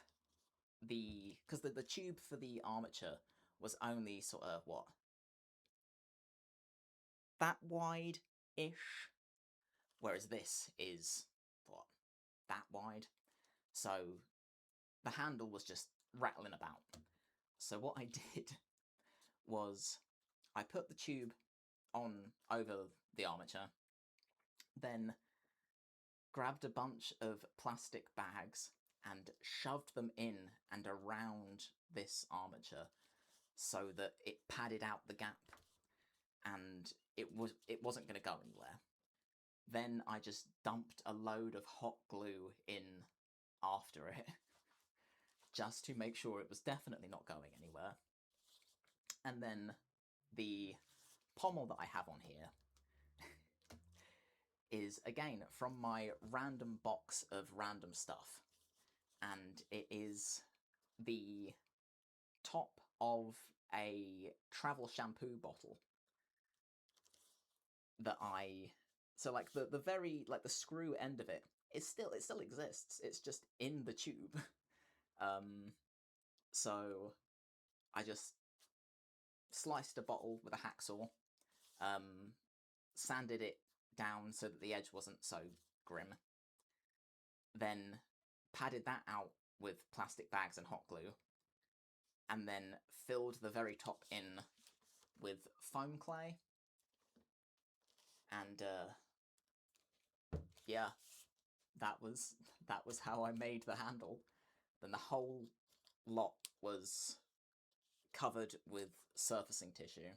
because the tube for the armature was only sort of, what, that wide-ish? Whereas this is, what, that wide? So the handle was just rattling about. So what I did was I put the tube on over the armature, then grabbed a bunch of plastic bags and shoved them in and around this armature so that it padded out the gap, and it wasn't going to go anywhere. Then I just dumped a load of hot glue in after it, just to make sure it was definitely not going anywhere. And then the pommel that I have on here is, again, from my random box of random stuff. And it is the top of a travel shampoo bottle that so, like, the very, like, the screw end of it, it still exists. It's just in the tube. So I just sliced a bottle with a hacksaw, sanded it down so that the edge wasn't so grim, then padded that out with plastic bags and hot glue, and then filled the very top in with foam clay. And yeah, that was how I made the handle. Then the whole lot was covered with surfacing tissue,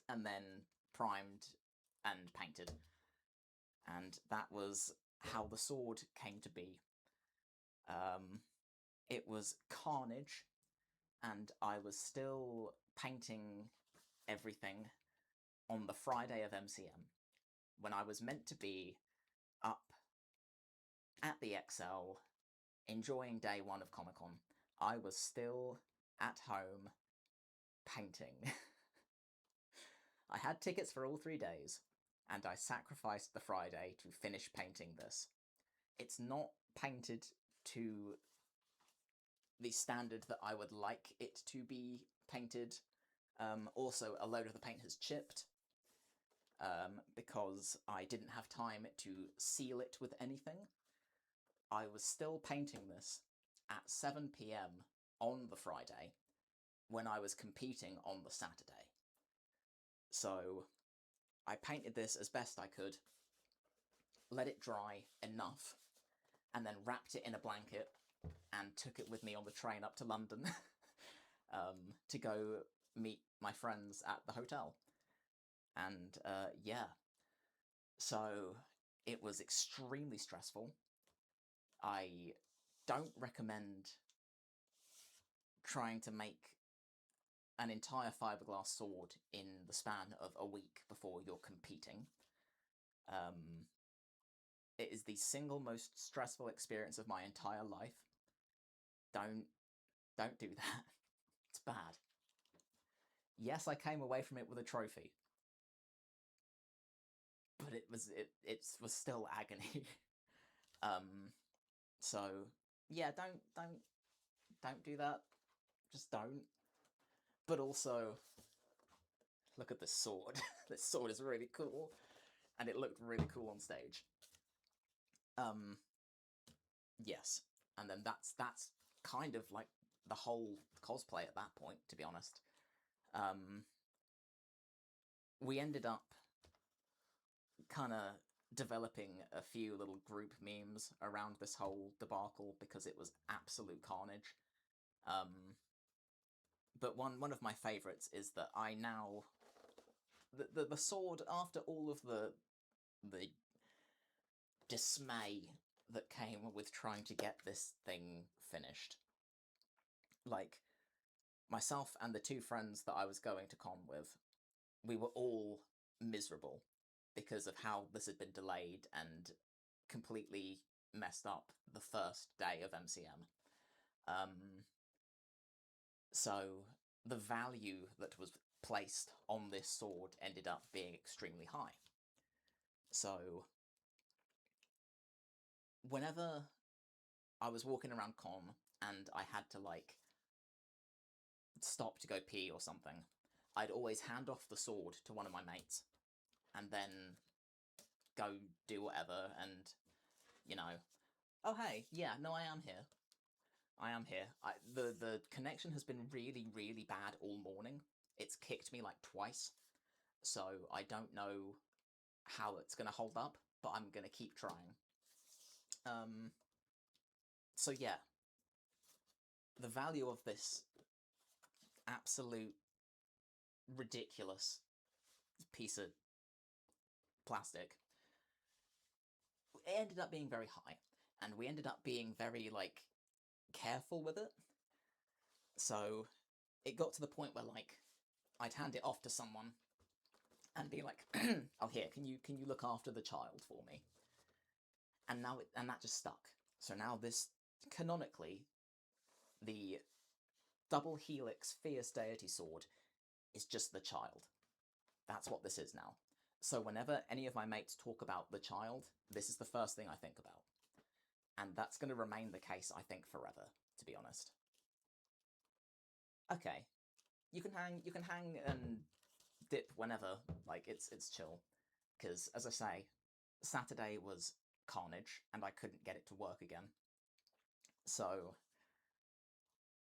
and then primed and painted. And that was how the sword came to be. It was carnage, and I was still painting everything on the Friday of MCM, when I was meant to be up at the XL, enjoying day one of Comic Con. I was still at home painting. I had tickets for all 3 days, and I sacrificed the Friday to finish painting this. It's not painted to the standard that I would like it to be painted. Also, a load of the paint has chipped, because I didn't have time to seal it with anything. I was still painting this at 7 PM on the Friday when I was competing on the Saturday. So I painted this as best I could, let it dry enough, and then wrapped it in a blanket and took it with me on the train up to London to go meet my friends at the hotel. And yeah, so it was extremely stressful. I don't recommend trying to make an entire fiberglass sword in the span of a week before you're competing. It is the single most stressful experience of my entire life. Don't do that. It's bad. Yes, I came away from it with a trophy, but it was still agony. So yeah, don't do that. Just don't. But also, look at this sword. This sword is really cool, and it looked really cool on stage. Yes, and then that's kind of like the whole cosplay at that point, to be honest. We ended up kind of developing a few little group memes around this whole debacle because it was absolute carnage. But one of my favourites is that I now the sword, after all of the dismay that came with trying to get this thing finished, like, myself and the 2 friends that I was going to con with, we were all miserable because of how this had been delayed and completely messed up the first day of MCM. So the value that was placed on this sword ended up being extremely high. So whenever I was walking around con and I had to, like, stop to go pee or something, I'd always hand off the sword to one of my mates and then go do whatever, and, you know, oh hey, yeah, no, I am here. The connection has been really, really bad all morning. It's kicked me like twice, so I don't know how it's going to hold up, but I'm going to keep trying. So yeah, the value of this absolute ridiculous piece of plastic, it ended up being very high, and we ended up being very, like, careful with it. So it got to the point where, like, I'd hand it off to someone and be like, oh, here, can you look after the child for me? And that just stuck. So now this, canonically, the double helix fierce deity sword is just the child. That's what this is now. So whenever any of my mates talk about the child, this is the first thing I think about. And that's going to remain the case, I think, forever, to be honest. Okay, you can hang and dip whenever, like, it's chill. Because, as I say, Saturday was carnage, and I couldn't get it to work again. So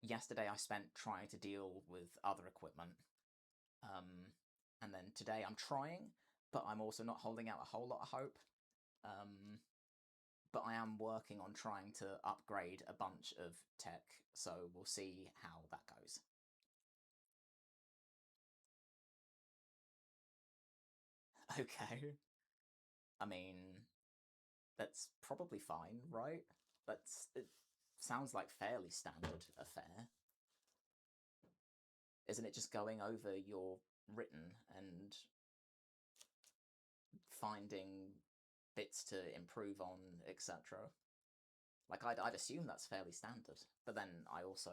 yesterday I spent trying to deal with other equipment. And then today I'm trying, but I'm also not holding out a whole lot of hope. But I am working on trying to upgrade a bunch of tech, so we'll see how that goes. Okay. I mean, that's probably fine, right? It sounds like fairly standard affair. Isn't it just going over your written and finding bits to improve on, etc.? Like, I'd assume that's fairly standard, but then I also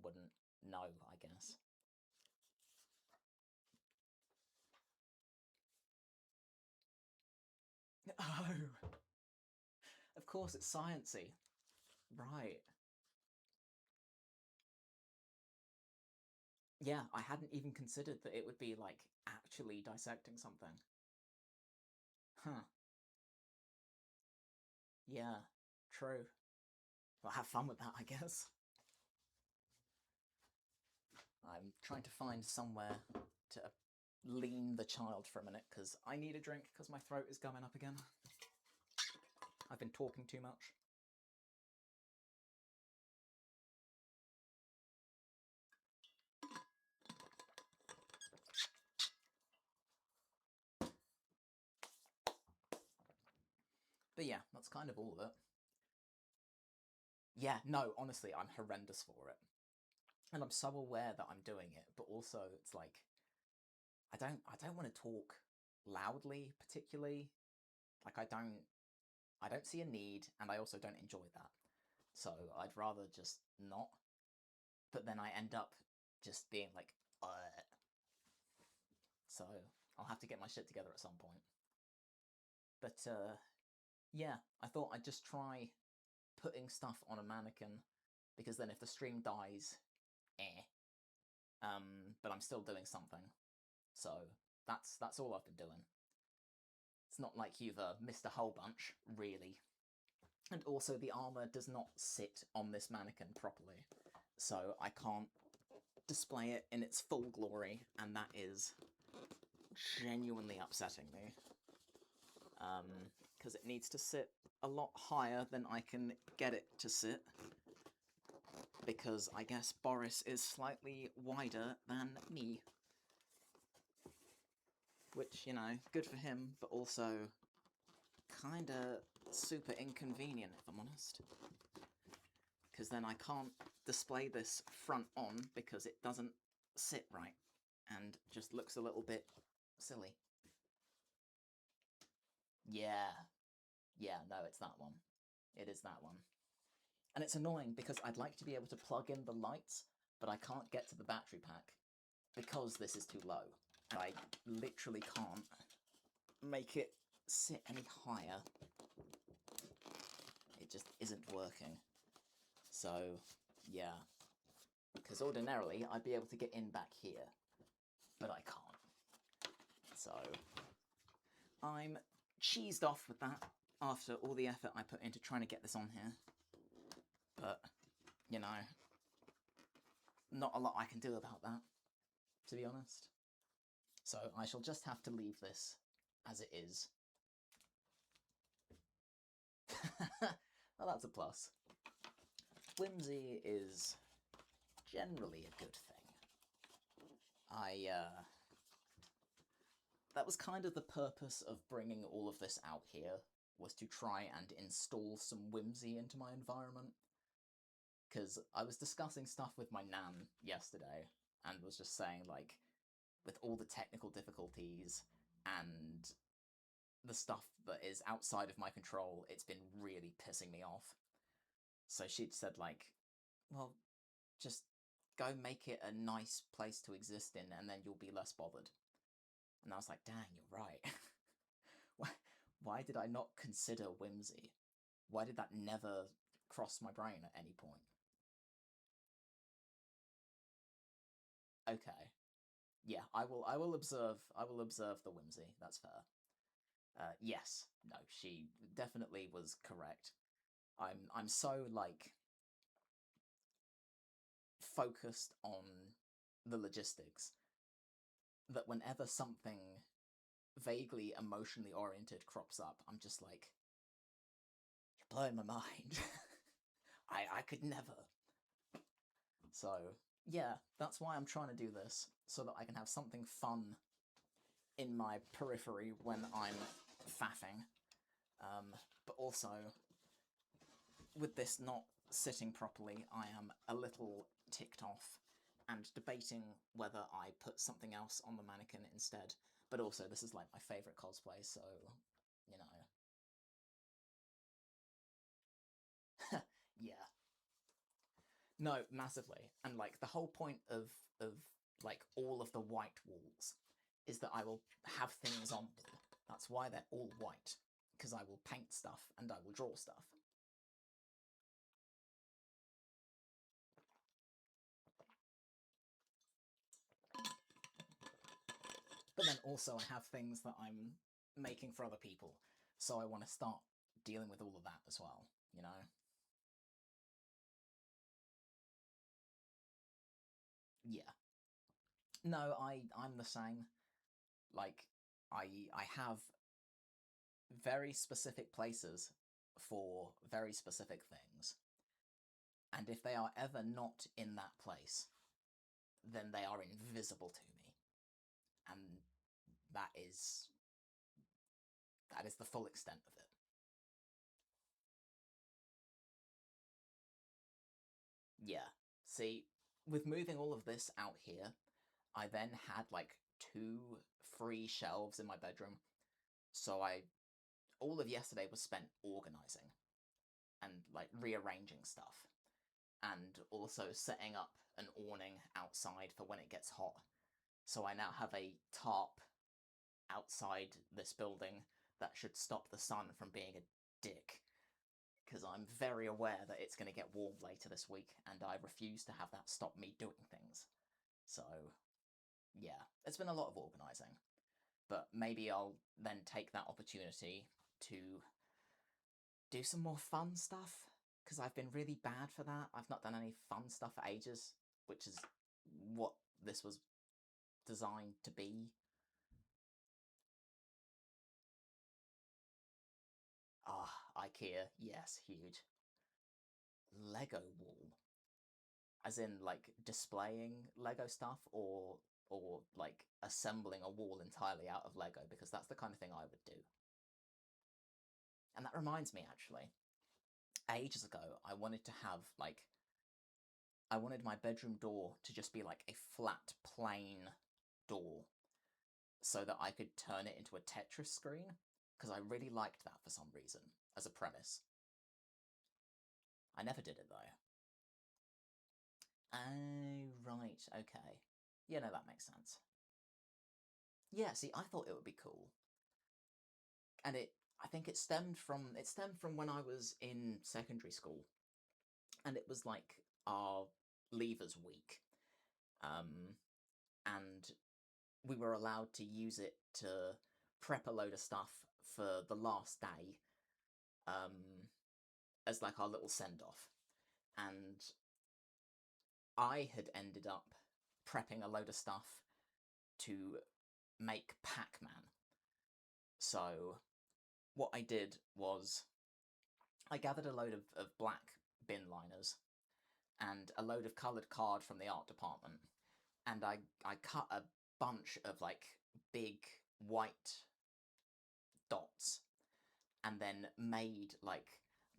wouldn't know, I guess. Oh, of course it's sciencey. Right. Yeah, I hadn't even considered that it would be, like, actually dissecting something. Huh. Yeah, true. Well, have fun with that, I guess. I'm trying to find somewhere to lean the child for a minute, because I need a drink, because my throat is going up again. I've been talking too much. But yeah, that's kind of all of it. Yeah, no, honestly, I'm horrendous for it. And I'm so aware that I'm doing it, but also it's like I don't want to talk loudly particularly. Like I don't see a need, and I also don't enjoy that. So I'd rather just not. But then I end up just being like, so I'll have to get my shit together at some point. But yeah, I thought I'd just try putting stuff on a mannequin, because then if the stream dies, eh. But I'm still doing something. So that's all I've been doing. It's not like you've missed a whole bunch, really. And also, the armor does not sit on this mannequin properly, so I can't display it in its full glory, and that is genuinely upsetting me. Because it needs to sit a lot higher than I can get it to sit, because I guess Boris is slightly wider than me. Which, you know, good for him, but also kinda super inconvenient, if I'm honest. Because then I can't display this front on because it doesn't sit right and just looks a little bit silly. Yeah. Yeah, no, it's that one. It is that one. And it's annoying because I'd like to be able to plug in the lights, but I can't get to the battery pack because this is too low. And I literally can't make it sit any higher. It just isn't working. So, yeah. Because ordinarily I'd be able to get in back here, but I can't. So, I'm cheesed off with that after all the effort I put into trying to get this on here. But, you know, not a lot I can do about that, to be honest. So I shall just have to leave this as it is. Well, that's a plus. Whimsy is generally a good thing. That was kind of the purpose of bringing all of this out here, was to try and install some whimsy into my environment. Because I was discussing stuff with my nan yesterday, and was just saying, like, with all the technical difficulties and the stuff that is outside of my control, it's been really pissing me off. So she'd said, like, well, just go make it a nice place to exist in, and then you'll be less bothered. And I was like, dang, you're right. Why did I not consider whimsy? Why did that never cross my brain at any point? Okay. Yeah, I will observe the whimsy. That's fair. Yes. No, she definitely was correct. I'm so, like, focused on the logistics that whenever something vaguely emotionally oriented crops up, I'm just like, you're blowing my mind. I could never. So, yeah, that's why I'm trying to do this, so that I can have something fun in my periphery when I'm faffing. But also, with this not sitting properly, I am a little ticked off and debating whether I put something else on the mannequin instead. But also, this is like my favourite cosplay, so, you know. Yeah. No, massively. And like the whole point of like all of the white walls is that I will have things on them. That's why they're all white, because I will paint stuff and I will draw stuff. But then also I have things that I'm making for other people, so I want to start dealing with all of that as well, you know? Yeah. No, I'm the same. Like, I have very specific places for very specific things, and if they are ever not in that place, then they are invisible to me, and that is the full extent of it. Yeah. See, with moving all of this out here, I then had like 2 free shelves in my bedroom, so all of yesterday was spent organizing and like rearranging stuff, and also setting up an awning outside for when it gets hot. So I now have a tarp outside this building that should stop the sun from being a dick, because I'm very aware that it's going to get warm later this week, and I refuse to have that stop me doing things. So, yeah, it's been a lot of organising, but maybe I'll then take that opportunity to do some more fun stuff, because I've been really bad for that. I've not done any fun stuff for ages, which is what this was designed to be. Ah, IKEA, yes, huge. Lego wall. As in, like, displaying Lego stuff, or like, assembling a wall entirely out of Lego, because that's the kind of thing I would do. And that reminds me, actually, ages ago, I wanted to have, like, I wanted my bedroom door to just be, like, a flat, plain door, so that I could turn it into a Tetris screen, because I really liked that for some reason, as a premise. I never did it, though. Oh, right, okay. Yeah, no, that makes sense. Yeah, see, I thought it would be cool. And I think it stemmed from when I was in secondary school, and it was like our leavers week. And we were allowed to use it to prep a load of stuff for the last day, um, as like our little send off. And I had ended up prepping a load of stuff to make Pac-Man. So what I did was I gathered a load of black bin liners and a load of coloured card from the art department, and I cut a bunch of like big white dots, and then made like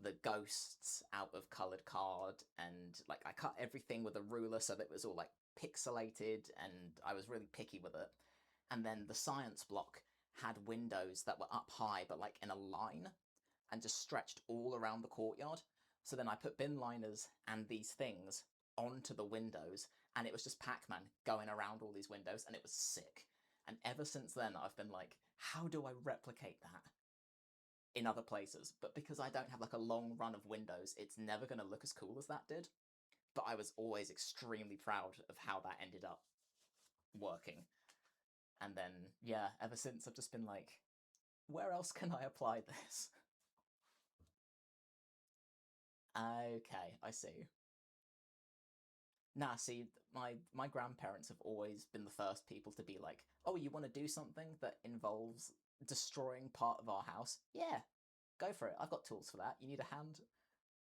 the ghosts out of coloured card, and like I cut everything with a ruler so that it was all like pixelated, and I was really picky with it. And then the science block had windows that were up high but like in a line and just stretched all around the courtyard. So then I put bin liners and these things onto the windows, and it was just Pac-Man going around all these windows, and it was sick. And ever since then, I've been like, how do I replicate that in other places? But because I don't have like a long run of windows, it's never going to look as cool as that did. But I was always extremely proud of how that ended up working. And then, yeah, ever since I've just been like, where else can I apply this? Okay, I see. Nah, see, my grandparents have always been the first people to be like, "Oh, you want to do something that involves destroying part of our house? Yeah, go for it. I've got tools for that. You need a hand?"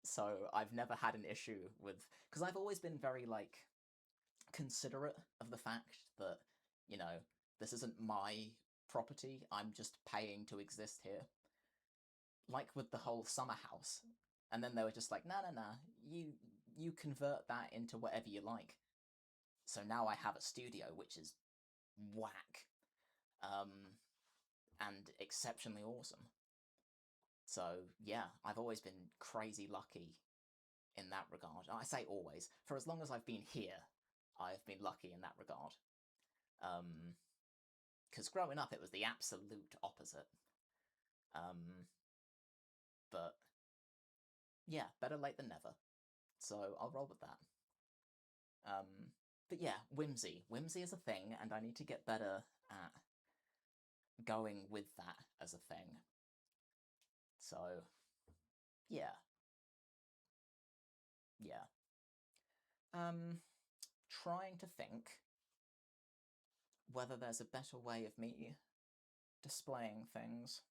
So I've never had an issue with, because I've always been very like considerate of the fact that, you know, this isn't my property. I'm just paying to exist here. Like with the whole summer house, and then they were just like, "No, no, no. You convert that into whatever you like." So now I have a studio, which is whack, um, and exceptionally awesome. So yeah, I've always been crazy lucky in that regard. I say always. For as long as I've been here, I've been lucky in that regard. Because growing up, it was the absolute opposite. But yeah, better late than never. So I'll roll with that. But yeah, whimsy. Whimsy is a thing, and I need to get better at going with that as a thing. So yeah, yeah. Trying to think whether there's a better way of me displaying things,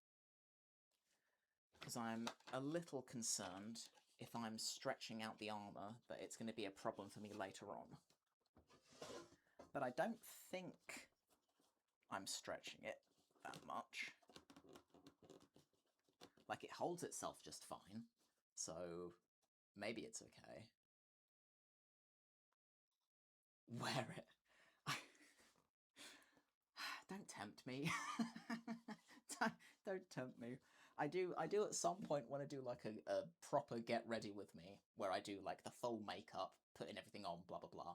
because I'm a little concerned if I'm stretching out the armour that it's going to be a problem for me later on. But I don't think I'm stretching it that much. Like, it holds itself just fine, so maybe it's okay. Wear it. Don't tempt me. Don't tempt me. I do at some point want to do like a proper get ready with me, where I do like the full makeup, putting everything on, blah blah blah.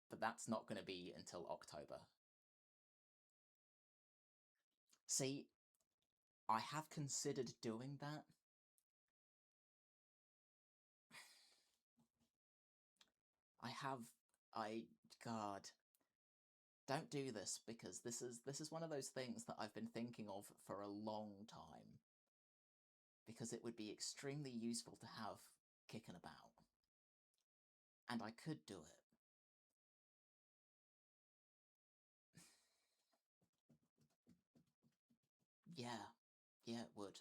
But that's not going to be until October. See, I have considered doing that. God, don't do this, because this is one of those things that I've been thinking of for a long time. Because it would be extremely useful to have kicking about. And I could do it. Yeah, it would.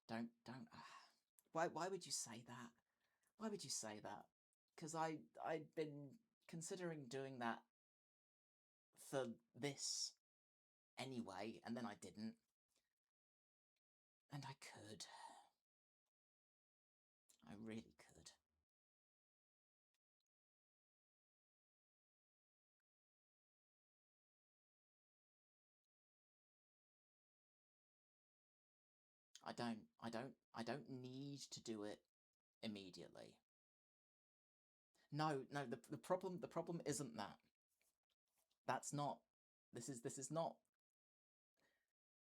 Don't. Why would you say that? Why would you say that? Because I'd been considering doing that for this anyway, and then I didn't. And I could. I really could. I don't need to do it immediately. No, the problem isn't that. That's not. This is not.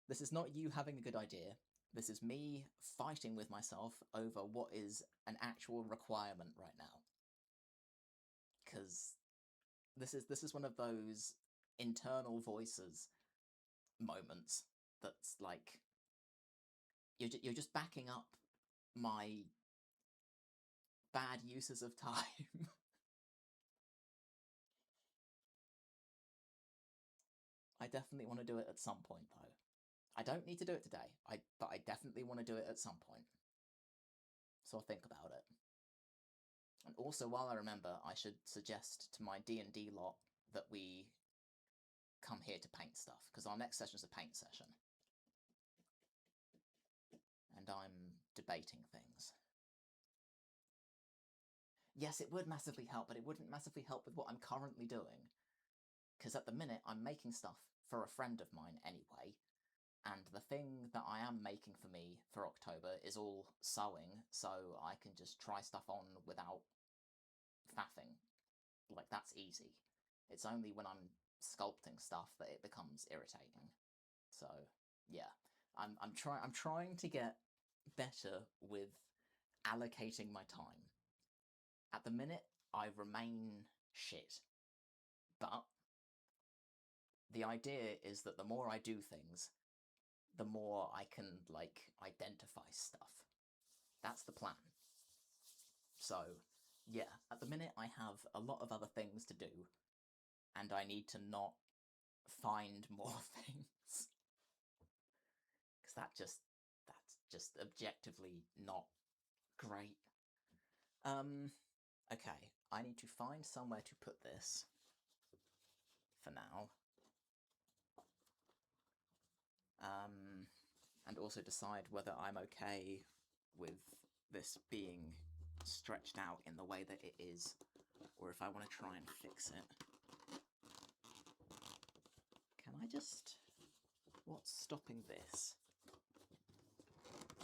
This is not you having a good idea. This is me fighting with myself over what is an actual requirement right now. Because this is one of those internal voices moments that's like, you're just backing up my bad uses of time. I definitely want to do it at some point, though. I don't need to do it today, but I definitely want to do it at some point. So I'll think about it. And also, while I remember, I should suggest to my D&D lot that we come here to paint stuff, because our next session is a paint session. And I'm debating things. Yes, it would massively help, but it wouldn't massively help with what I'm currently doing. Because at the minute, I'm making stuff for a friend of mine anyway, and the thing that I am making for me for October is all sewing, so I can just try stuff on without faffing. Like, that's easy. It's only when I'm sculpting stuff that it becomes irritating. So yeah, I'm trying to get better with allocating my time. At the minute, I remain shit. But the idea is that the more I do things, the more I can, like, identify stuff. That's the plan. So Yeah, at the minute I have a lot of other things to do, and I need to not find more things. Because that's just objectively not great. Okay, I need to find somewhere to put this for now. And also decide whether I'm okay with this being stretched out in the way that it is, or if I want to try and fix it. Can I just... What's stopping this?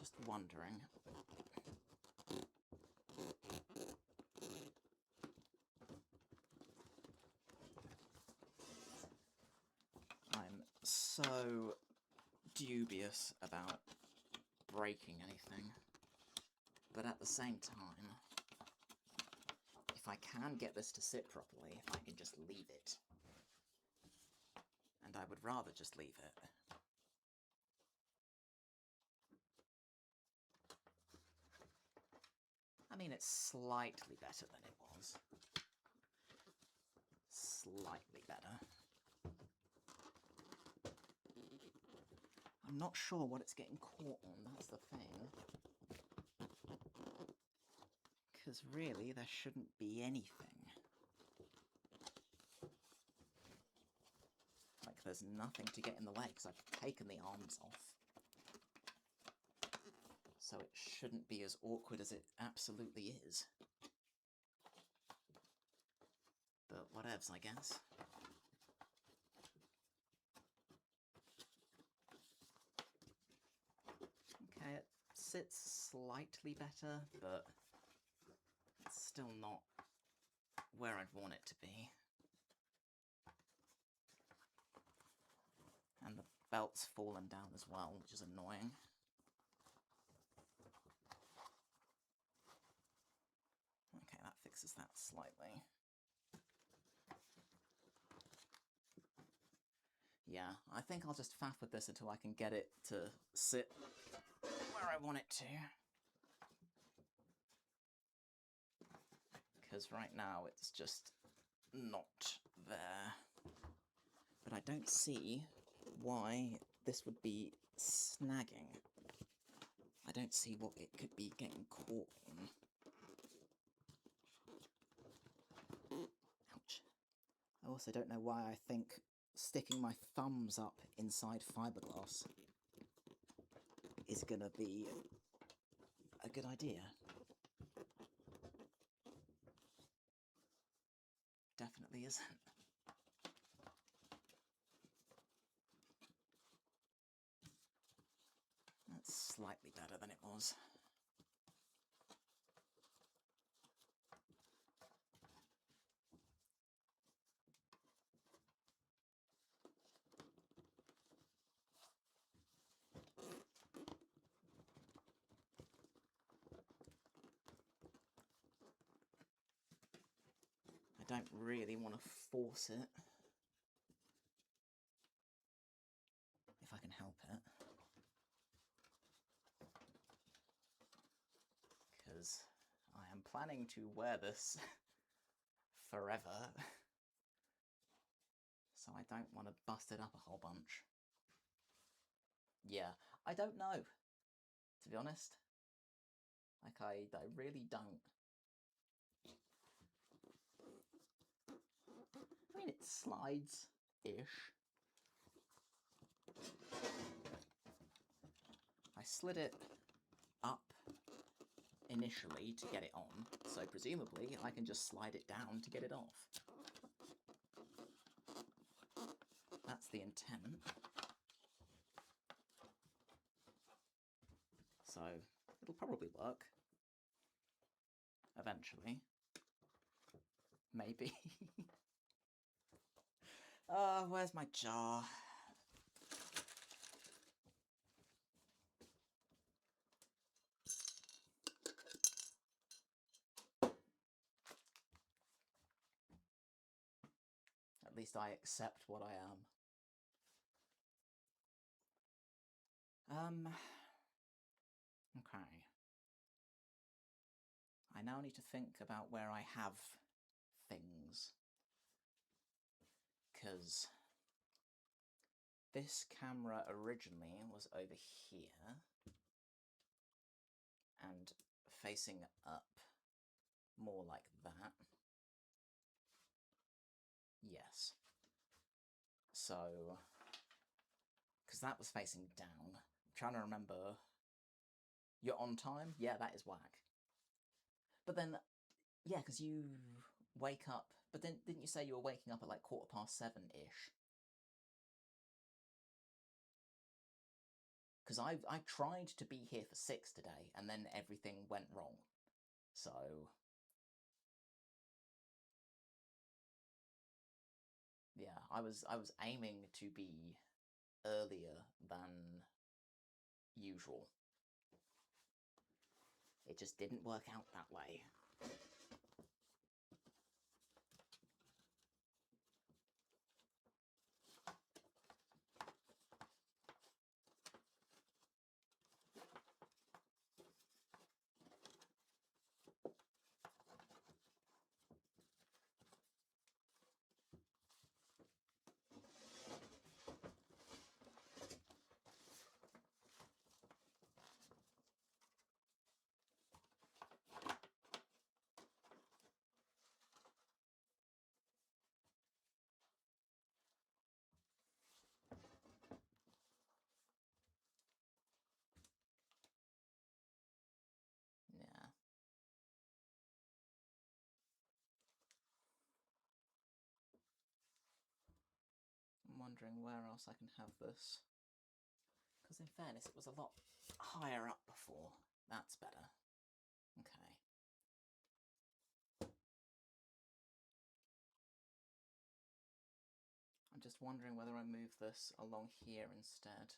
Just wondering. I'm so dubious about breaking anything, but at the same time, if I can get this to sit properly, I can just leave it. And I would rather just leave it. I mean, it's slightly better than it was. Slightly better. I'm not sure what it's getting caught on, that's the thing. Because really, there shouldn't be anything. Like, there's nothing to get in the way, because I've taken the arms off. So it shouldn't be as awkward as it absolutely is. But whatevs, I guess. Okay, it sits slightly better, but it's still not where I'd want it to be. And the belt's fallen down as well, which is annoying. Okay, that fixes that slightly. Yeah, I think I'll just faff with this until I can get it to sit where I want it to. Because right now it's just not there. But I don't see why this would be snagging. I don't see what it could be getting caught in. Ouch. I also don't know why I think sticking my thumbs up inside fiberglass is gonna be a good idea. Definitely isn't. That's slightly better than it was. I don't really want to force it, if I can help it, because I am planning to wear this forever, so I don't want to bust it up a whole bunch. Yeah, I don't know, to be honest. Like, I really don't. I mean, it slides-ish. I slid it up initially to get it on, so presumably I can just slide it down to get it off. That's the intent. So, it'll probably work. Eventually. Maybe. Where's my jar? At least I accept what I am. Okay. I I now need to think about where I have things. Because this camera originally was over here and facing up, more like that. Yes. So, because that was facing down. I'm trying to remember. You're on time? Yeah, that is whack. But then, yeah, because you wake up, but then didn't you say you were waking up at like 7:15-ish? Because I tried to be here for 6 today, and then everything went wrong. So... yeah, I was aiming to be earlier than usual. It just didn't work out that way. Yeah. I'm wondering where else I can have this. Because in fairness, it was a lot higher up before. That's better. Okay. I'm just wondering whether I move this along here instead.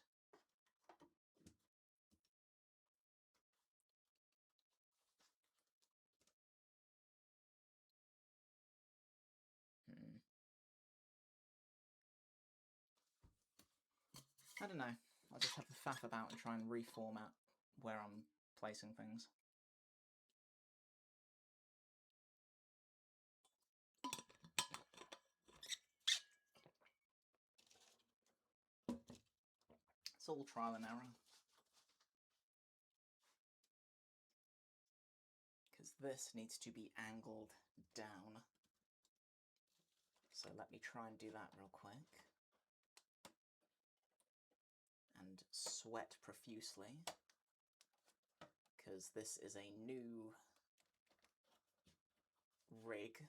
I don't know. I'll just have to faff about and try and reformat where I'm placing things. It's all trial and error. Because this needs to be angled down. So let me try and do that real quick. And sweat profusely. Because this is a new rig.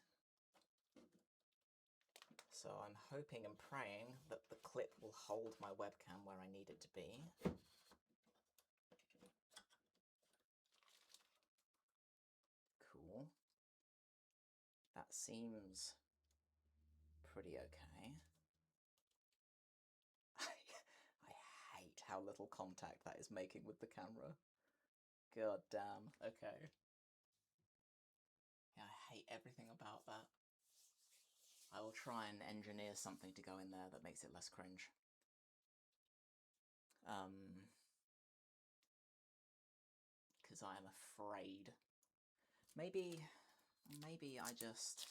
So I'm hoping and praying that the clip will hold my webcam where I need it to be. Cool. That seems pretty okay. I hate how little contact that is making with the camera. God damn, okay. Yeah, I hate everything about that. I will try and engineer something to go in there that makes it less cringe. Because I am afraid. Maybe I just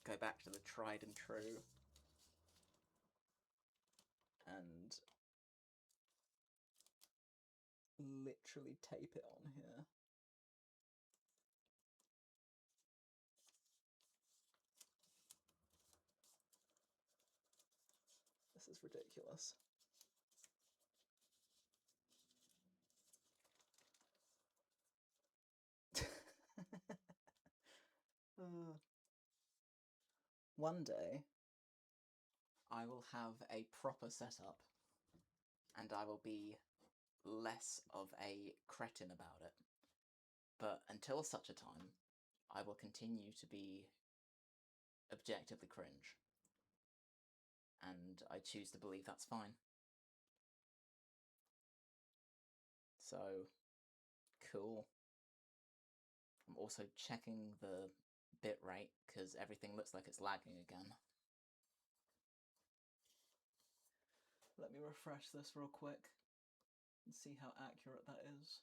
go back to the tried and true and literally tape it on here. This is ridiculous. One day, I will have a proper setup, and I will be less of a cretin about it. But until such a time, I will continue to be objectively cringe. And I choose to believe that's fine. So, cool. I'm also checking the bitrate, because everything looks like it's lagging again. Let me refresh this real quick and see how accurate that is.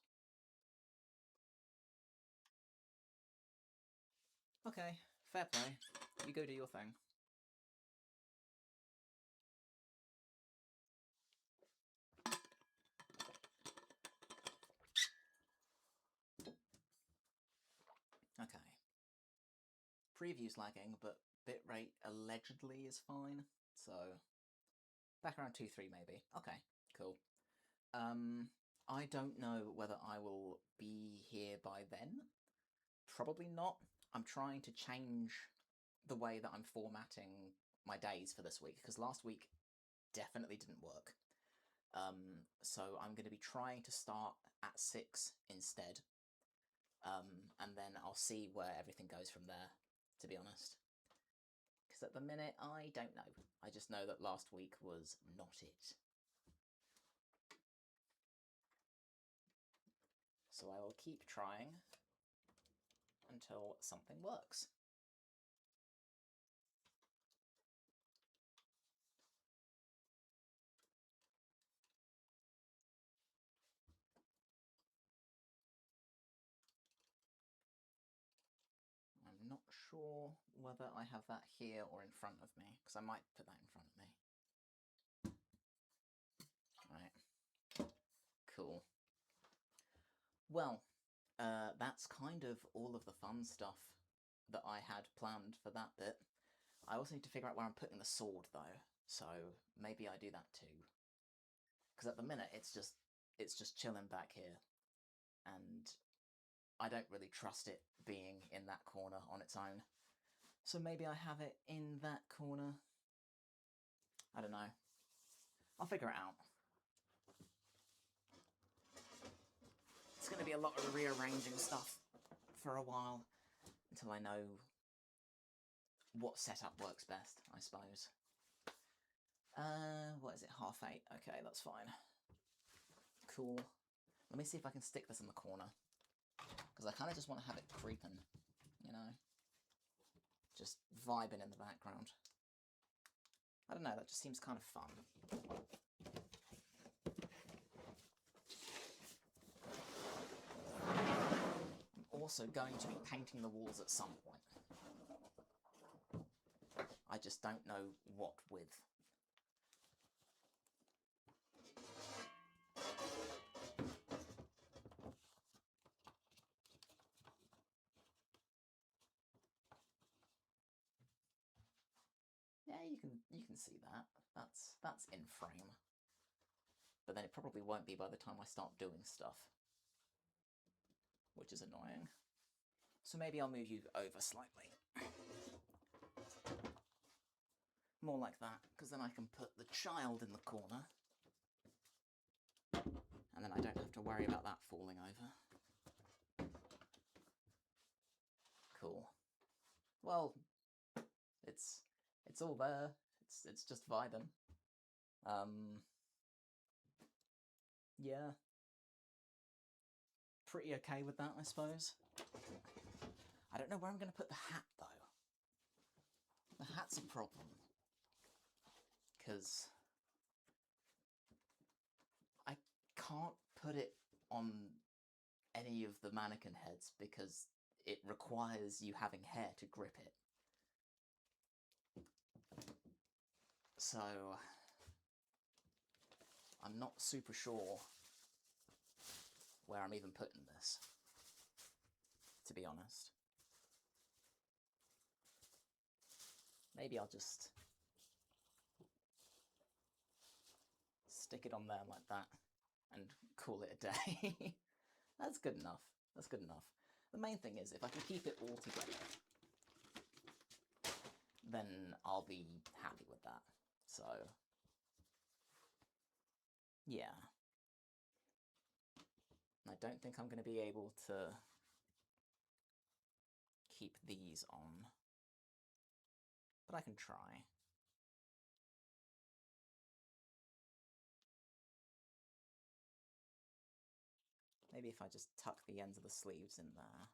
Okay, fair play. You go do your thing. Okay. Preview's lagging, but bitrate allegedly is fine, so back around 2.3 maybe. Okay, cool. I don't know whether I will be here by then. Probably not. I'm trying to change the way that I'm formatting my days for this week, because last week definitely didn't work. So I'm going to be trying to start at 6 instead, and then I'll see where everything goes from there, to be honest. Because at the minute, I don't know. I just know that last week was not it. So I will keep trying until something works. I'm not sure whether I have that here or in front of me, because I might put that in front of me. Right. Cool. Well, that's kind of all of the fun stuff that I had planned for that bit. I also need to figure out where I'm putting the sword, though, so maybe I do that too. Because at the minute, it's just chilling back here, and I don't really trust it being in that corner on its own. So maybe I have it in that corner. I don't know. I'll figure it out. It's going to be a lot of rearranging stuff for a while until I know what setup works best, I suppose. What is it? 8:30. Okay, that's fine. Cool. Let me see if I can stick this in the corner, because I kind of just want to have it creeping, you know? Just vibing in the background. I don't know, that just seems kind of fun. I'm also going to be painting the walls at some point. I just don't know what with. Yeah, you can see that. That's in frame. But then it probably won't be by the time I start doing stuff, which is annoying. So maybe I'll move you over slightly. More like that, because then I can put the child in the corner, and then I don't have to worry about that falling over. Cool. Well, it's all there. It's just vibing. Yeah. Pretty okay with that, I suppose. I don't know where I'm going to put the hat, though. The hat's a problem. Because I can't put it on any of the mannequin heads, because it requires you having hair to grip it. So I'm not super sure where I'm even putting this, to be honest. Maybe I'll just stick it on there like that and call it a day. That's good enough. That's good enough. The main thing is, if I can keep it all together, then I'll be happy with that. So, yeah. I don't think I'm going to be able to keep these on, but I can try. Maybe if I just tuck the ends of the sleeves in there.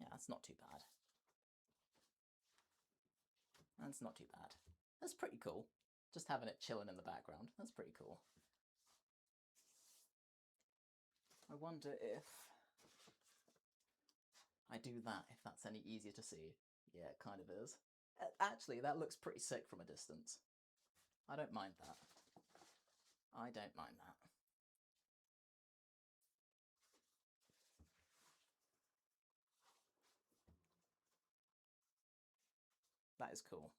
Yeah, that's not too bad. That's not too bad. That's pretty cool. Just having it chilling in the background. That's pretty cool. I wonder if I do that, if that's any easier to see. Yeah, it kind of is. Actually, that looks pretty sick from a distance. I don't mind that. I don't mind that. That is cool.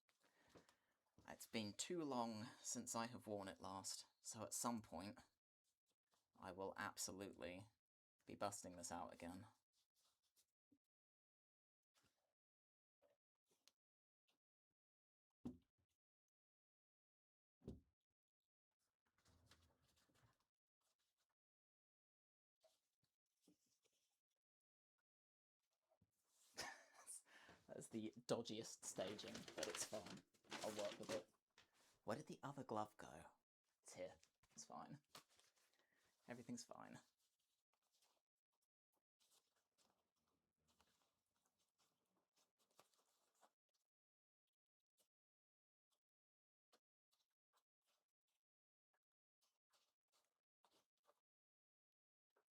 It's been too long since I have worn it last, so at some point I will absolutely be busting this out again. That's the dodgiest staging, but it's fine. I'll work with it. Where did the other glove go? It's here. It's fine. Everything's fine.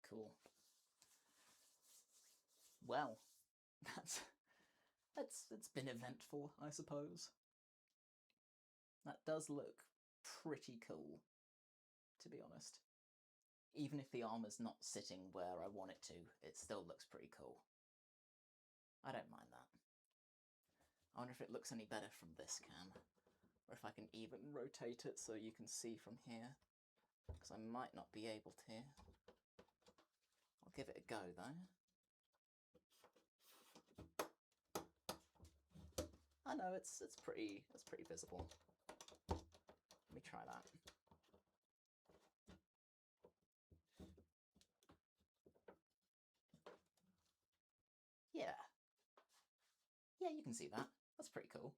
Cool. Well, it's been eventful, I suppose. That does look pretty cool, to be honest. Even if the armour's not sitting where I want it to, it still looks pretty cool. I don't mind that. I wonder if it looks any better from this cam, or if I can even rotate it so you can see from here, because I might not be able to. I'll give it a go though. I know it's pretty visible. Let me try that. Yeah. Yeah, you can see that. That's pretty cool.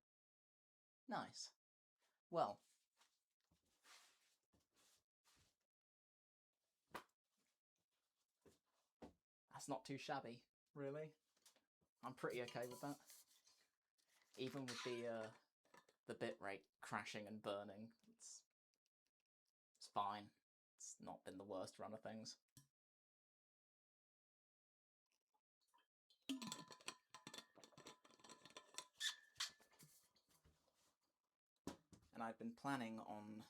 Nice. Well, that's not too shabby, really. I'm pretty okay with that. Even with the bitrate crashing and burning, it's fine. It's not been the worst run of things. And I've been planning on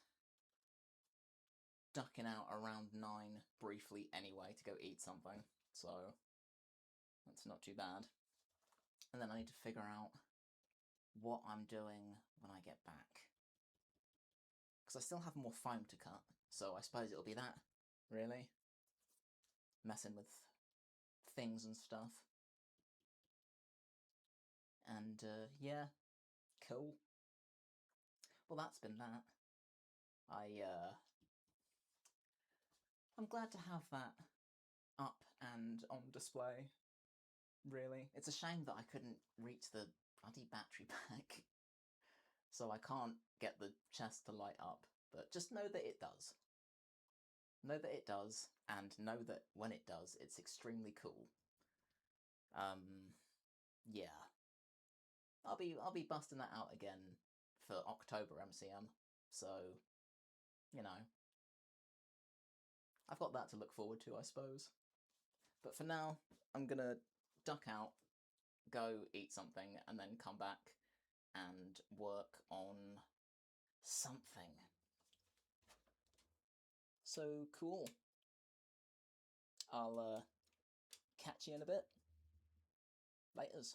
ducking out around 9 briefly anyway to go eat something, so that's not too bad. And then I need to figure out what I'm doing when I get back. Because I still have more foam to cut, so I suppose it'll be that, really. Messing with things and stuff. And, yeah, cool. Well, that's been that. I'm glad to have that up and on display, really. It's a shame that I couldn't reach the bloody battery pack, so I can't get the chest to light up, but just know that it does. Know that it does, and know that when it does, it's extremely cool. Yeah. I'll be busting that out again for October MCM, so, you know, I've got that to look forward to, I suppose. But for now, I'm gonna duck out, go eat something, and then come back and work on something. So cool. I'll catch you in a bit. Laters.